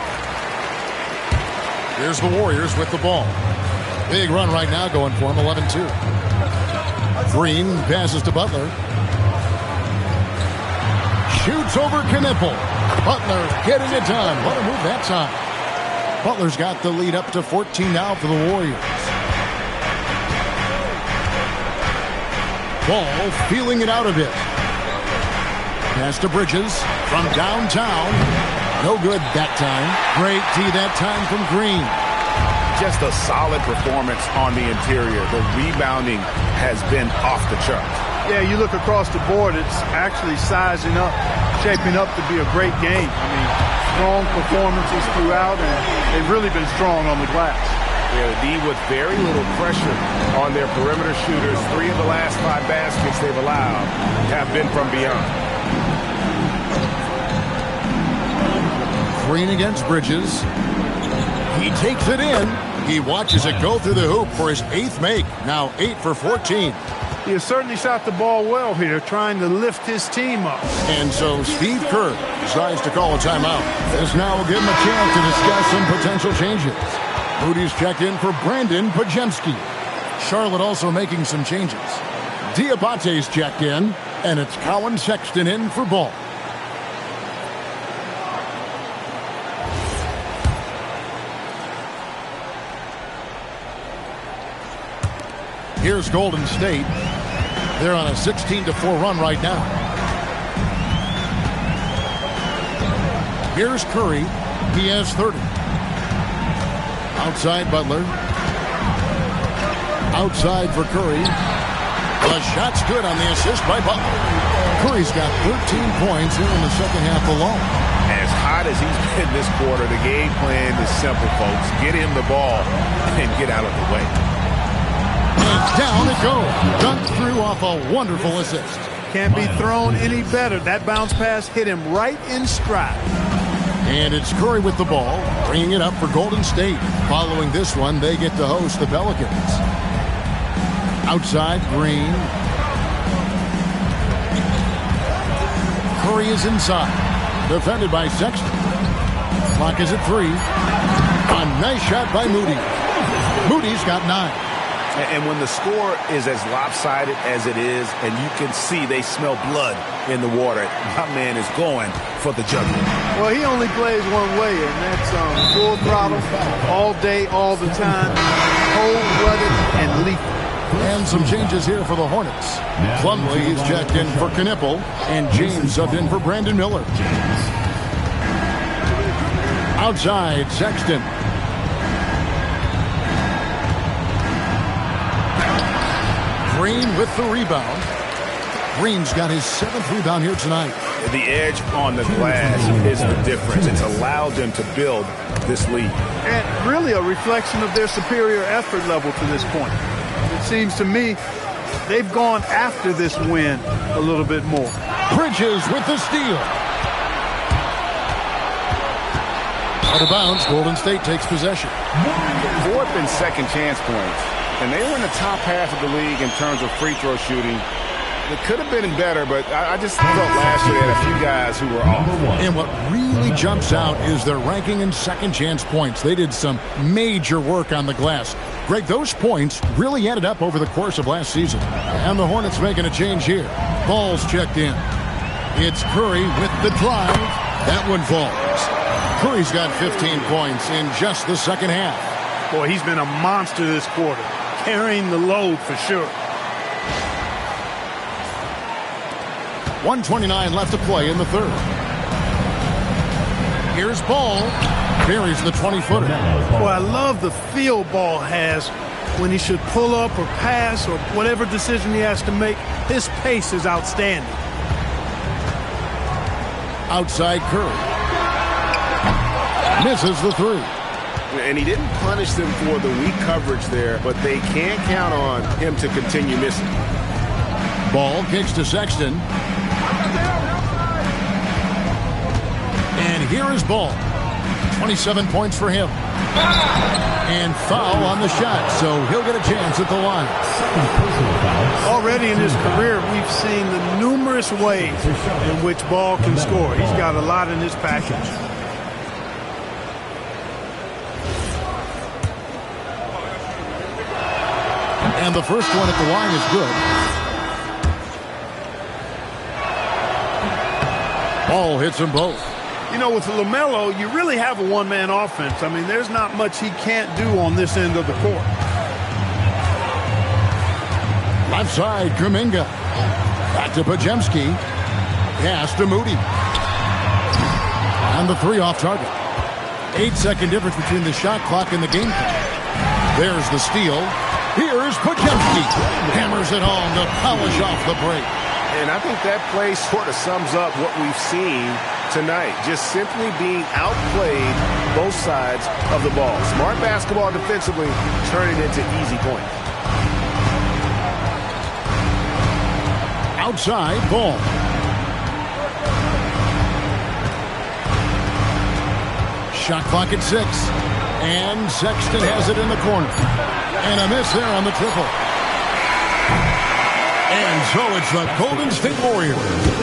Here's the Warriors with the ball. Big run right now going for him, 11-2. Green passes to Butler. Shoots over Knipple. Butler getting it done. What a move that time. Butler's got the lead up to 14 now for the Warriors. Ball feeling it out a bit. Pass to Bridges from downtown. No good that time. Great D that time from Green.
Just a solid performance on the interior. The rebounding has been off the charts.
Yeah, you look across the board, it's actually sizing up, shaping up to be a great game. I mean, strong performances throughout, and they've really been strong on the glass.
Yeah, the D with very little pressure on their perimeter shooters. 3 of the last 5 baskets they've allowed have been from beyond.
Green against Bridges. He takes it in. He watches it go through the hoop for his 8th make. Now 8 for 14.
He has certainly shot the ball well here, trying to lift his team up.
And so Steve Kerr decides to call a timeout. This now will give him a chance to discuss some potential changes. Moody's checked in for Brandon Pajemski. Charlotte also making some changes. Diabate's checked in, and it's Colin Sexton in for Ball. Here's Golden State. They're on a 16-4 run right now. Here's Curry. He has 30. Outside Butler. Outside for Curry. The shot's good on the assist by Butler. Curry's got 13 points here in the second half alone.
As hot as he's been this quarter, the game plan is simple, folks. Get him the ball and get out of the way.
And down it goes. Dunked through off a wonderful assist.
Can't be thrown any better. That bounce pass hit him right in stride.
And it's Curry with the ball, bringing it up for Golden State. Following this one, they get to host the Pelicans. Outside, Green. Curry is inside. Defended by Sexton. Clock is at 3. A nice shot by Moody. Moody's got 9.
And when the score is as lopsided as it is, and you can see they smell blood in the water, my man is going for the jugular.
Well, he only plays one way, and that's full throttle, all day, all the time, cold-blooded and lethal.
And some changes here for the Hornets. Plumlee is checked in for Knipple, and James subbed in for Brandon Miller. Outside, Sexton. Green with the rebound. Green's got his 7th rebound here tonight.
The edge on the glass is the difference. It's allowed them to build this lead.
And really a reflection of their superior effort level to this point. It seems to me they've gone after this win a little bit more.
Bridges with the steal. Out of bounds, Golden State takes possession.
4th and 2nd chance points. And they were in the top half of the league in terms of free throw shooting. It could have been better, but I just felt last year they had a few guys who were off.
And what really jumps out is their ranking in second chance points. They did some major work on the glass. Greg, those points really added up over the course of last season. And the Hornets making a change here. Ball's checked in. It's Curry with the drive. That one falls. Curry's got 15 points in just the second half.
Boy, he's been a monster this quarter, carrying the load for sure.
1:29 left to play in the third. Here's Ball. Buries the 20-footer.
Boy, I love the feel Ball has when he should pull up or pass or whatever decision he has to make. His pace is outstanding.
Outside Curry. Misses the 3.
And he didn't punish them for the weak coverage there, but they can't count on him to continue missing.
Ball kicks to Sexton. And here is Ball. 27 points for him. And foul on the shot, so he'll get a chance at the line.
Already in his career, we've seen the numerous ways in which Ball can score. He's got a lot in his package.
And the first one at the line is good. Ball hits them both.
You know, with LaMelo, you really have a one-man offense. I mean, there's not much he can't do on this end of the court.
Left side, Kuminga. Back to Pajemski. Pass to Moody. And the 3 off target. 8-second difference between the shot clock and the game clock. There's the steal. Here's Pajemski. Hammers it home to polish off the break.
And I think that play sort of sums up what we've seen tonight. Just simply being outplayed both sides of the ball. Smart basketball defensively, turning into easy points.
Outside, Ball. Shot clock at 6. And Sexton has it in the corner. And a miss there on the triple. And so it's the Golden State Warriors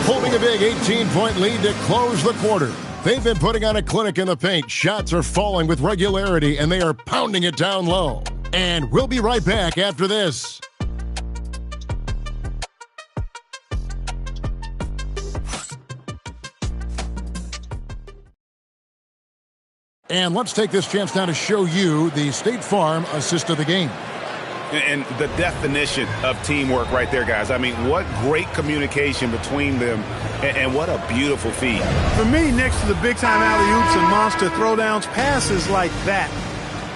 holding a big 18-point lead to close the quarter. They've been putting on a clinic in the paint. Shots are falling with regularity, and they are pounding it down low. And we'll be right back after this. And let's take this chance now to show you the State Farm assist of the game.
And the definition of teamwork right there, guys. I mean, what great communication between them, and what a beautiful feed.
For me, next to the big-time alley-oops and monster throwdowns, passes like that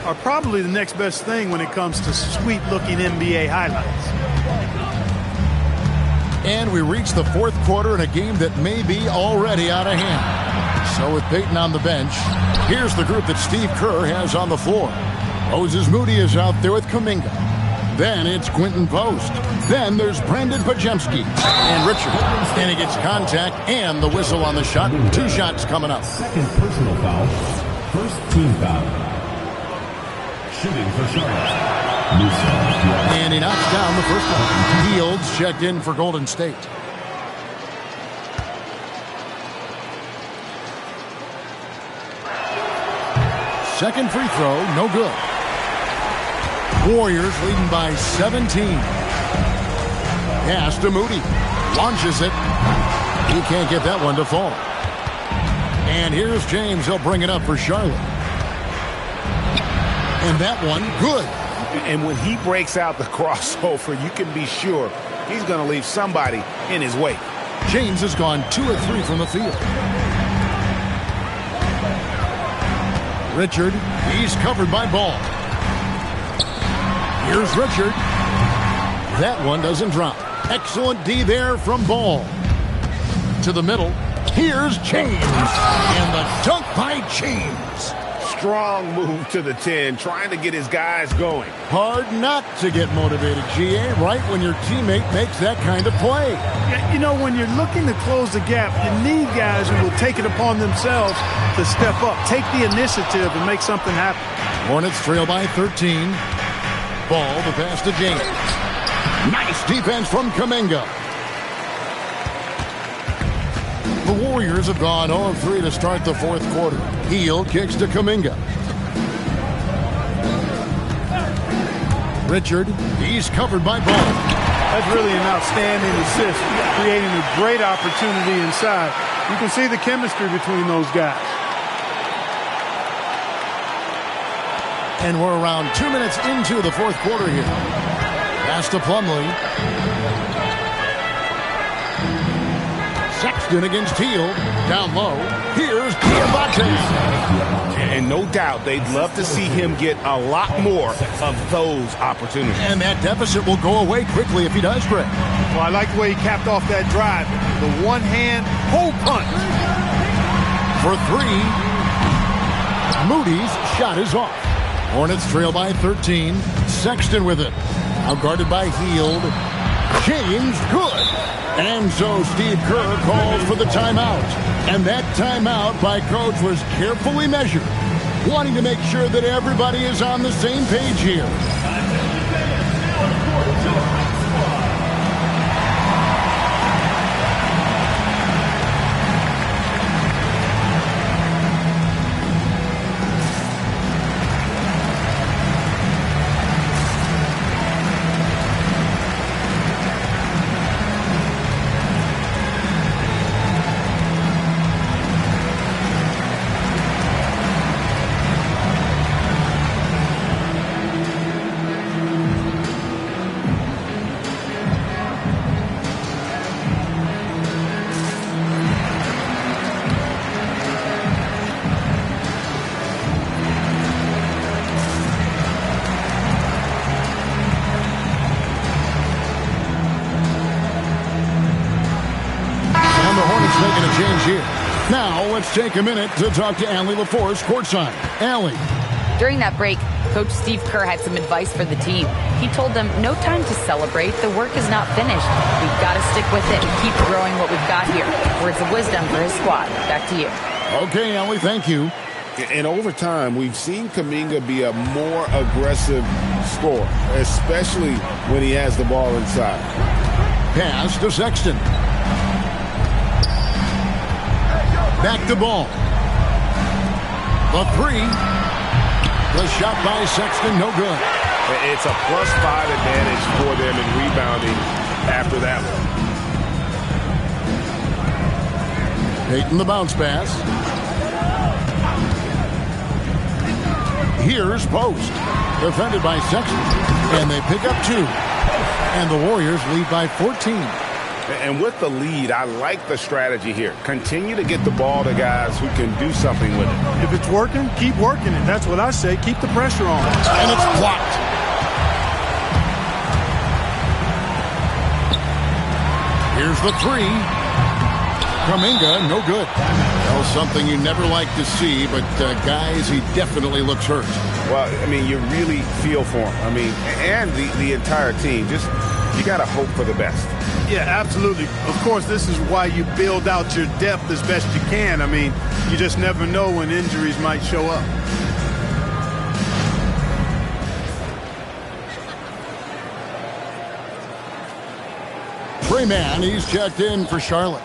are probably the next best thing when it comes to sweet-looking NBA highlights.
And we reach the fourth quarter in a game that may be already out of hand. So with Peyton on the bench, here's the group that Steve Kerr has on the floor. Moses Moody is out there with Kuminga. Then it's Quentin Post. Then there's Brandon Pajemski and Richard. And he gets contact and the whistle on the shot. 2 shots coming up.
Second personal foul. First team foul. Shooting for Charlotte.
And he knocks down the first one. Fields checked in for Golden State. Second free throw, no good. Warriors leading by 17. Pass to Moody. Launches it. He can't get that one to fall. And here's James. He'll bring it up for Charlotte. And that one, good.
And when he breaks out the crossover, you can be sure he's going to leave somebody in his wake.
James has gone 2 of 3 from the field. Richard, he's covered by Ball. Here's Richard. That one doesn't drop. Excellent D there from Ball. To the middle. Here's James. And the dunk by James.
Strong move to the 10, trying to get his guys going.
Hard not to get motivated, GA, right when your teammate makes that kind of play.
Yeah, you know, when you're looking to close the gap, you need guys who will take it upon themselves to step up, take the initiative, and make something happen.
Hornets trail by 13. Ball, the pass to James. Nice defense from Kuminga. The Warriors have gone 0 of 3 to start the fourth quarter. Heel kicks to Kuminga. Richard, he's covered by Ball.
That's really an outstanding assist, creating a great opportunity inside. You can see the chemistry between those guys.
And we're around 2 minutes into the fourth quarter here. Pass to Plumlee. Sexton against Teal. Down low. Here's Diabate.
And no doubt they'd love to see him get a lot more of those opportunities.
And that deficit will go away quickly if he does, Greg.
Well, I like the way he capped off that drive. The one-hand hole punt.
For 3. Moody's shot is off. Hornets trail by 13. Sexton with it. Now guarded by Hield. James, good. And so Steve Kerr calls for the timeout. And that timeout by Coach was carefully measured, wanting to make sure that everybody is on the same page here. Making a change here. Now let's take a minute to talk to Allie LaForce courtside. Allie.
During that break, Coach Steve Kerr had some advice for the team. He told them, no time to celebrate. The work is not finished. We've got to stick with it and keep growing what we've got here. Words of wisdom for his squad. Back to you.
Okay, Allie, thank you.
And over time, we've seen Kuminga be a more aggressive scorer, especially when he has the ball inside.
Pass to Sexton. Back to Ball. The 3. The shot by Sexton, no good.
It's a +5 advantage for them in rebounding after that one.
Peyton the bounce pass. Here's post. Defended by Sexton. And they pick up 2. And the Warriors lead by 14.
And with the lead, I like the strategy here. Continue to get the ball to guys who can do something with it.
If it's working, keep working it. That's what I say. Keep the pressure on.
And it's blocked. Here's the 3. Kuminga, no good. Well, something you never like to see, but guys, he definitely looks hurt.
Well, I mean, you really feel for him. I mean, and the entire team. Just, you got to hope for the best.
Yeah, absolutely. Of course, this is why you build out your depth as best you can. I mean, you just never know when injuries might show up.
Trey Mann, he's checked in for Charlotte.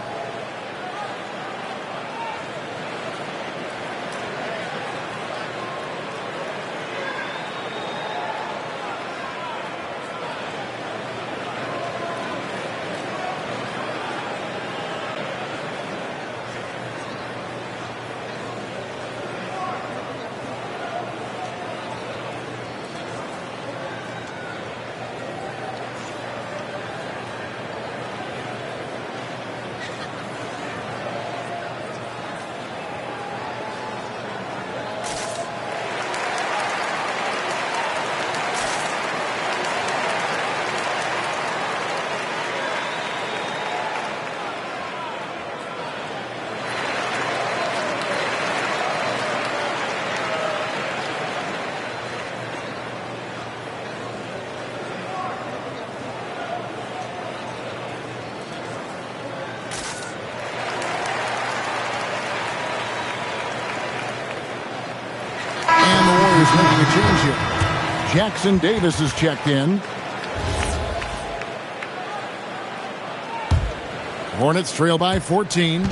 Making a change here. Jackson Davis is checked in. Hornets trail by 14.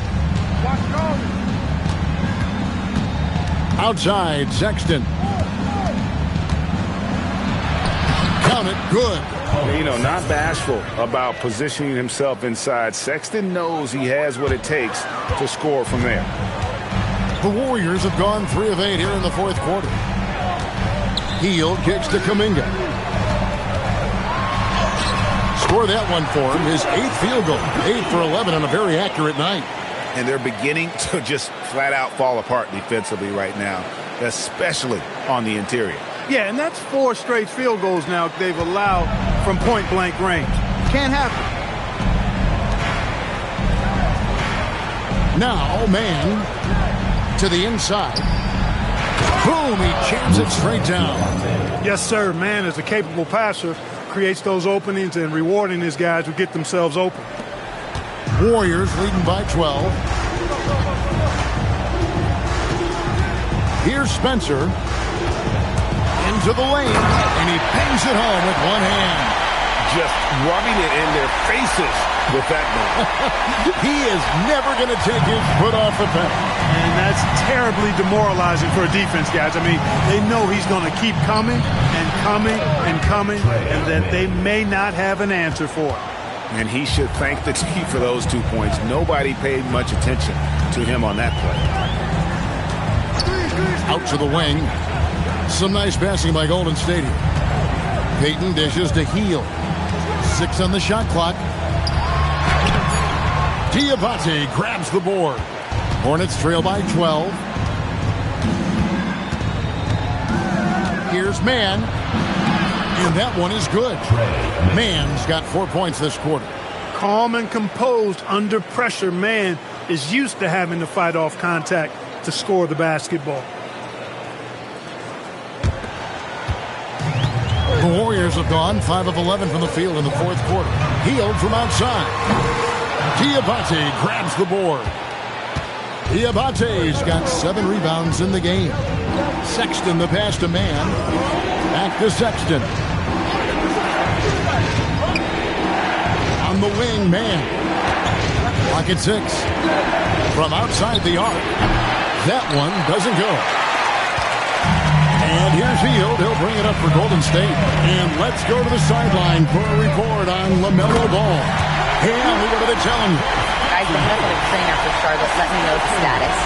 Outside, Sexton. Count it, good.
You know, not bashful about positioning himself inside. Sexton knows he has what it takes to score from there.
The Warriors have gone 3 of 8 here in the fourth quarter. Heel kicks to Kuminga. Score that one for him. His 8th field goal. 8 for 11 on a very accurate night.
And they're beginning to just flat out fall apart defensively right now, especially on the interior.
Yeah, and that's 4 straight field goals now they've allowed from point-blank range. Can't happen.
Now, man to the inside. Boom, he jams it straight down.
Yes, sir. Man is a capable passer, creates those openings, and rewarding his guys who get themselves open.
Warriors leading by 12. Here's Spencer. Into the lane, and he pings it home with one hand.
Just rubbing it in their faces with that ball.
He is never going to take his foot off the pedal.
And that's terribly demoralizing for a defense, guys. I mean, they know he's going to keep coming and coming and coming, and that they may not have an answer for it.
And he should thank the team for those 2 points. Nobody paid much attention to him on that play.
Out to the wing. Some nice passing by Golden State here. Payton dishes to Heel. 6 on the shot clock. Diabate grabs the board. Hornets trail by 12. Here's Mann. And that one is good. Mann's got 4 points this quarter.
Calm and composed under pressure. Mann is used to having to fight off contact to score the basketball.
The Warriors have gone 5 of 11 from the field in the fourth quarter. Healed from outside. Diabate grabs the board. Diabate's got 7 rebounds in the game. Sexton the pass to Mann. Back to Sexton. On the wing, Mann. Pocket 6. From outside the arc. That one doesn't go. And here's Hield. He'll bring it up for Golden State. And let's go to the sideline for a report on LaMelo Ball. Hey, what are they telling you?
Guys, the medical trainer for Charlotte let me know the status.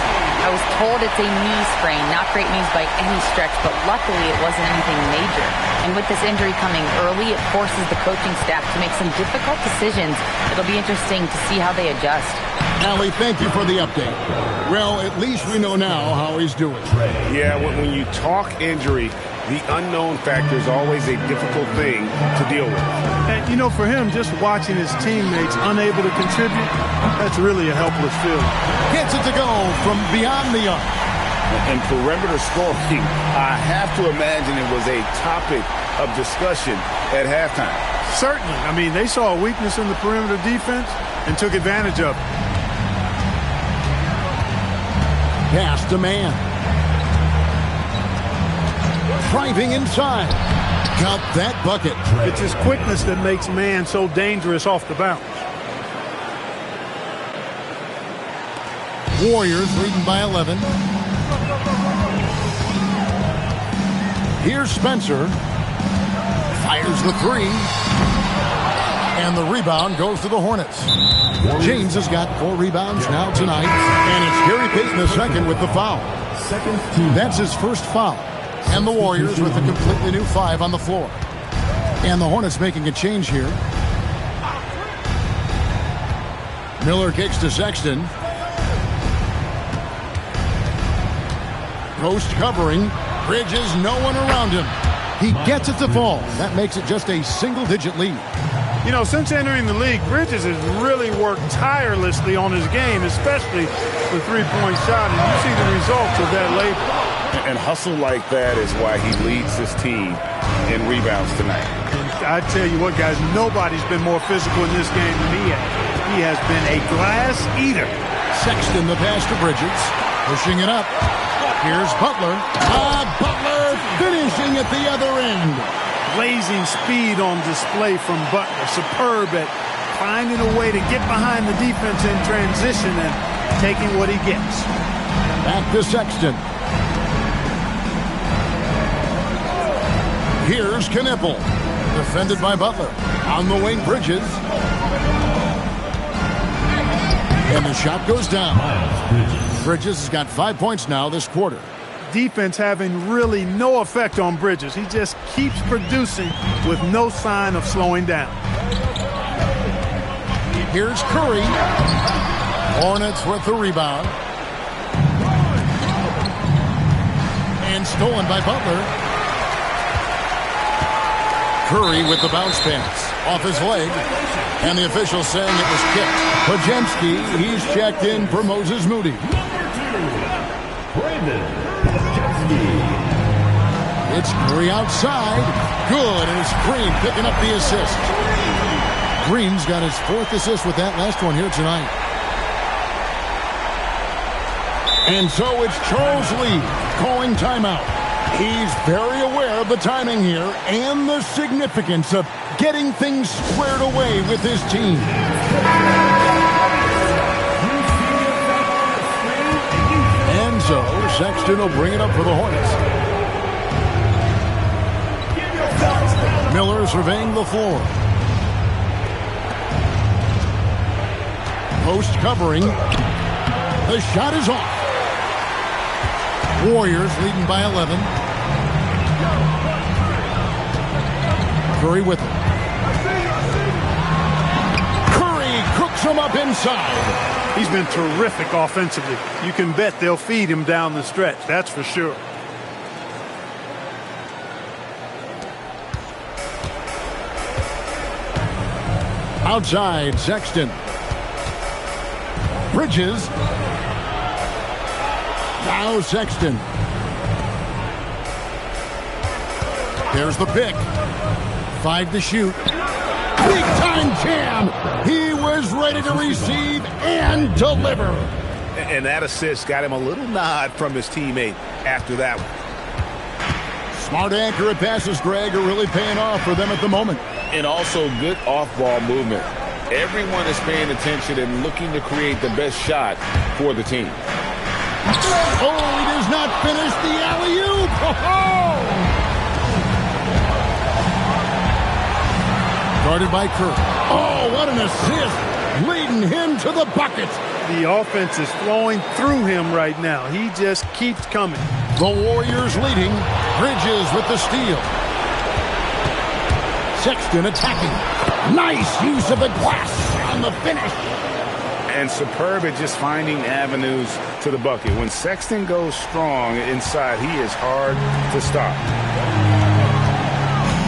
I was told it's a knee sprain. Not great news by any stretch, but luckily it wasn't anything major. And with this injury coming early, it forces the coaching staff to make some difficult decisions. It'll be interesting to see how they adjust.
Allie, thank you for the update. Well, at least we know now how he's doing.
Yeah, when you talk injury, the unknown factor is always a difficult thing to deal with.
And, you know, for him, just watching his teammates unable to contribute, that's really a helpless feeling.
Gets it to go from beyond the arc.
And perimeter scoring, I have to imagine it was a topic of discussion at halftime.
Certainly. I mean, they saw a weakness in the perimeter defense and took advantage of it.
Pass to man. Driving inside. Count that bucket.
It's his quickness that makes man so dangerous off the bounce.
Warriors leading by 11. Here's Spencer. Fires the three. And the rebound goes to the Hornets. James has got 4 rebounds now tonight. And it's Gary Payton the second with the foul. That's his first foul. And the Warriors with a completely new 5 on the floor. And the Hornets making a change here. Miller kicks to Sexton. Post covering. Bridges, no one around him. He gets it to fall. That makes it just a single-digit lead.
You know, since entering the league, Bridges has really worked tirelessly on his game, especially the three-point shot, and you see the results of that labor.
And hustle like that is why he leads his team in rebounds tonight.
And I tell you what, guys, nobody's been more physical in this game than he has. He has been a glass eater.
Sexton the pass to Bridges, pushing it up. Here's Butler. Butler finishing at the other end.
Blazing speed on display from Butler. Superb at finding a way to get behind the defense in transition and taking what he gets.
Back to Sexton. Here's Knippel. Defended by Butler. On the wing, Bridges. And the shot goes down. Bridges has got 5 points now this quarter.
Defense having really no effect on Bridges. He just keeps producing with no sign of slowing down.
Here's Curry. Hornets with the rebound. And stolen by Butler. Curry with the bounce pass. Off his leg. And the official saying it was kicked. Podziemski, he's checked in for Moses Moody. It's Curry outside. Good, and it's Green picking up the assist. Green's got his 4th assist with that last one here tonight. And so it's Charles Lee calling timeout. He's very aware of the timing here and the significance of getting things squared away with his team. And so Sexton will bring it up for the Hornets. Miller surveying the floor. Post covering. The shot is off. Warriors leading by 11. Curry with it. Curry cooks him up inside.
He's been terrific offensively. You can bet they'll feed him down the stretch. That's for sure.
Outside, Sexton. Bridges. Now Sexton. There's the pick. 5 to shoot. Big time jam. He was ready to receive and deliver.
And that assist got him a little nod from his teammate after that one.
Smart, accurate passes, Greg, are really paying off for them at the moment.
And also good off-ball movement. Everyone is paying attention and looking to create the best shot for the team.
Oh, he does not finish the alley-oop. Guarded by Curry. Oh, what an assist. leading him to the bucket.
The offense is flowing through him right now. He just keeps coming.
The Warriors leading. Bridges with the steal. Sexton attacking. Nice use of the glass on the finish.
And superb at just finding avenues to the bucket. When Sexton goes strong inside, he is hard to stop.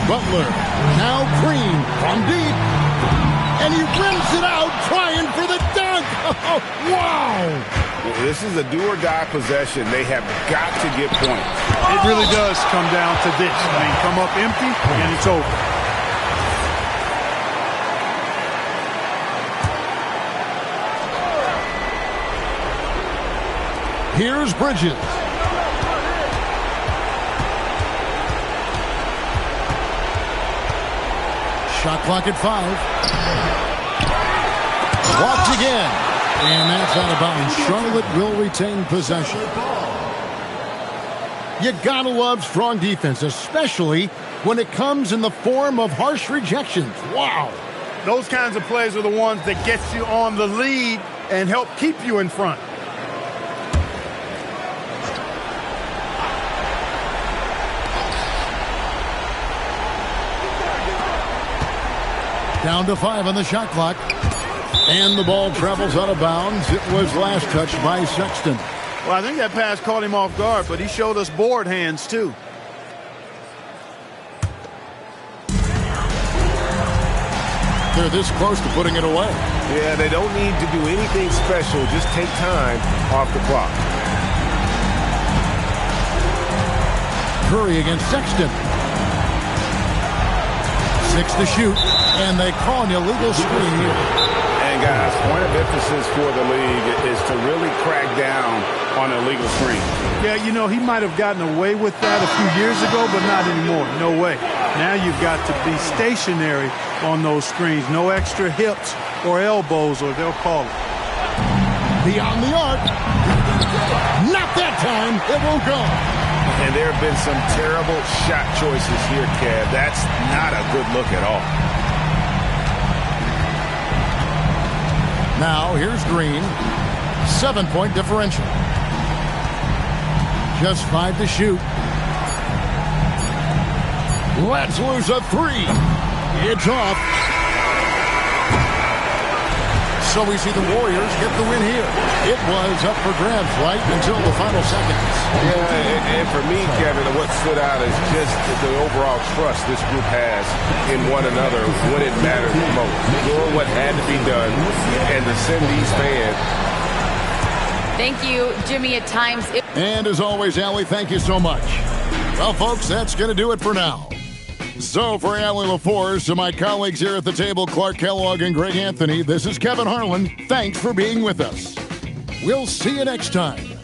Butler, now Green from deep. And he rims it out, trying for the dunk. Oh, wow.
This is a do-or-die possession. They have got to get points.
It really does come down to this. I mean, come up empty, and it's over.
Here's Bridges. Shot clock at 5. Blocked again. And that's out of bounds. Charlotte will retain possession. You gotta love strong defense, especially when it comes in the form of harsh rejections. Wow.
Those kinds of plays are the ones that get you on the lead and help keep you in front.
Down to 5 on the shot clock. And the ball travels out of bounds. It was last touched by Sexton.
Well, I think that pass caught him off guard, but he showed us board hands, too.
They're this close to putting it away.
Yeah, they don't need to do anything special. Just take time off the clock.
Curry against Sexton. 6 to shoot. And they call an illegal screen here.
And guys, point of emphasis for the league is to really crack down on illegal screen.
Yeah, you know, he might have gotten away with that a few years ago, but not anymore. No way. Now you've got to be stationary on those screens. No extra hips or elbows, or they'll call it.
Beyond the arc. Not that time. It won't go.
And there have been some terrible shot choices here, Kev. That's not a good look at all.
Now, here's Green. 7-point differential. Just 5 to shoot. Let's lose a 3. It's off. So we see the Warriors get the win here. It was up for grabs right until the final seconds.
Yeah, and for me, Kevin, what stood out is just the overall trust this group has in one another when it matters the most. Doing what had to be done, and to send these fans.
Thank you, Jimmy, at times.
And as always, Allie, thank you so much. Well, folks, that's going to do it for now. So for Allie LaForce and my colleagues here at the table, Clark Kellogg and Greg Anthony, this is Kevin Harlan. Thanks for being with us. We'll see you next time.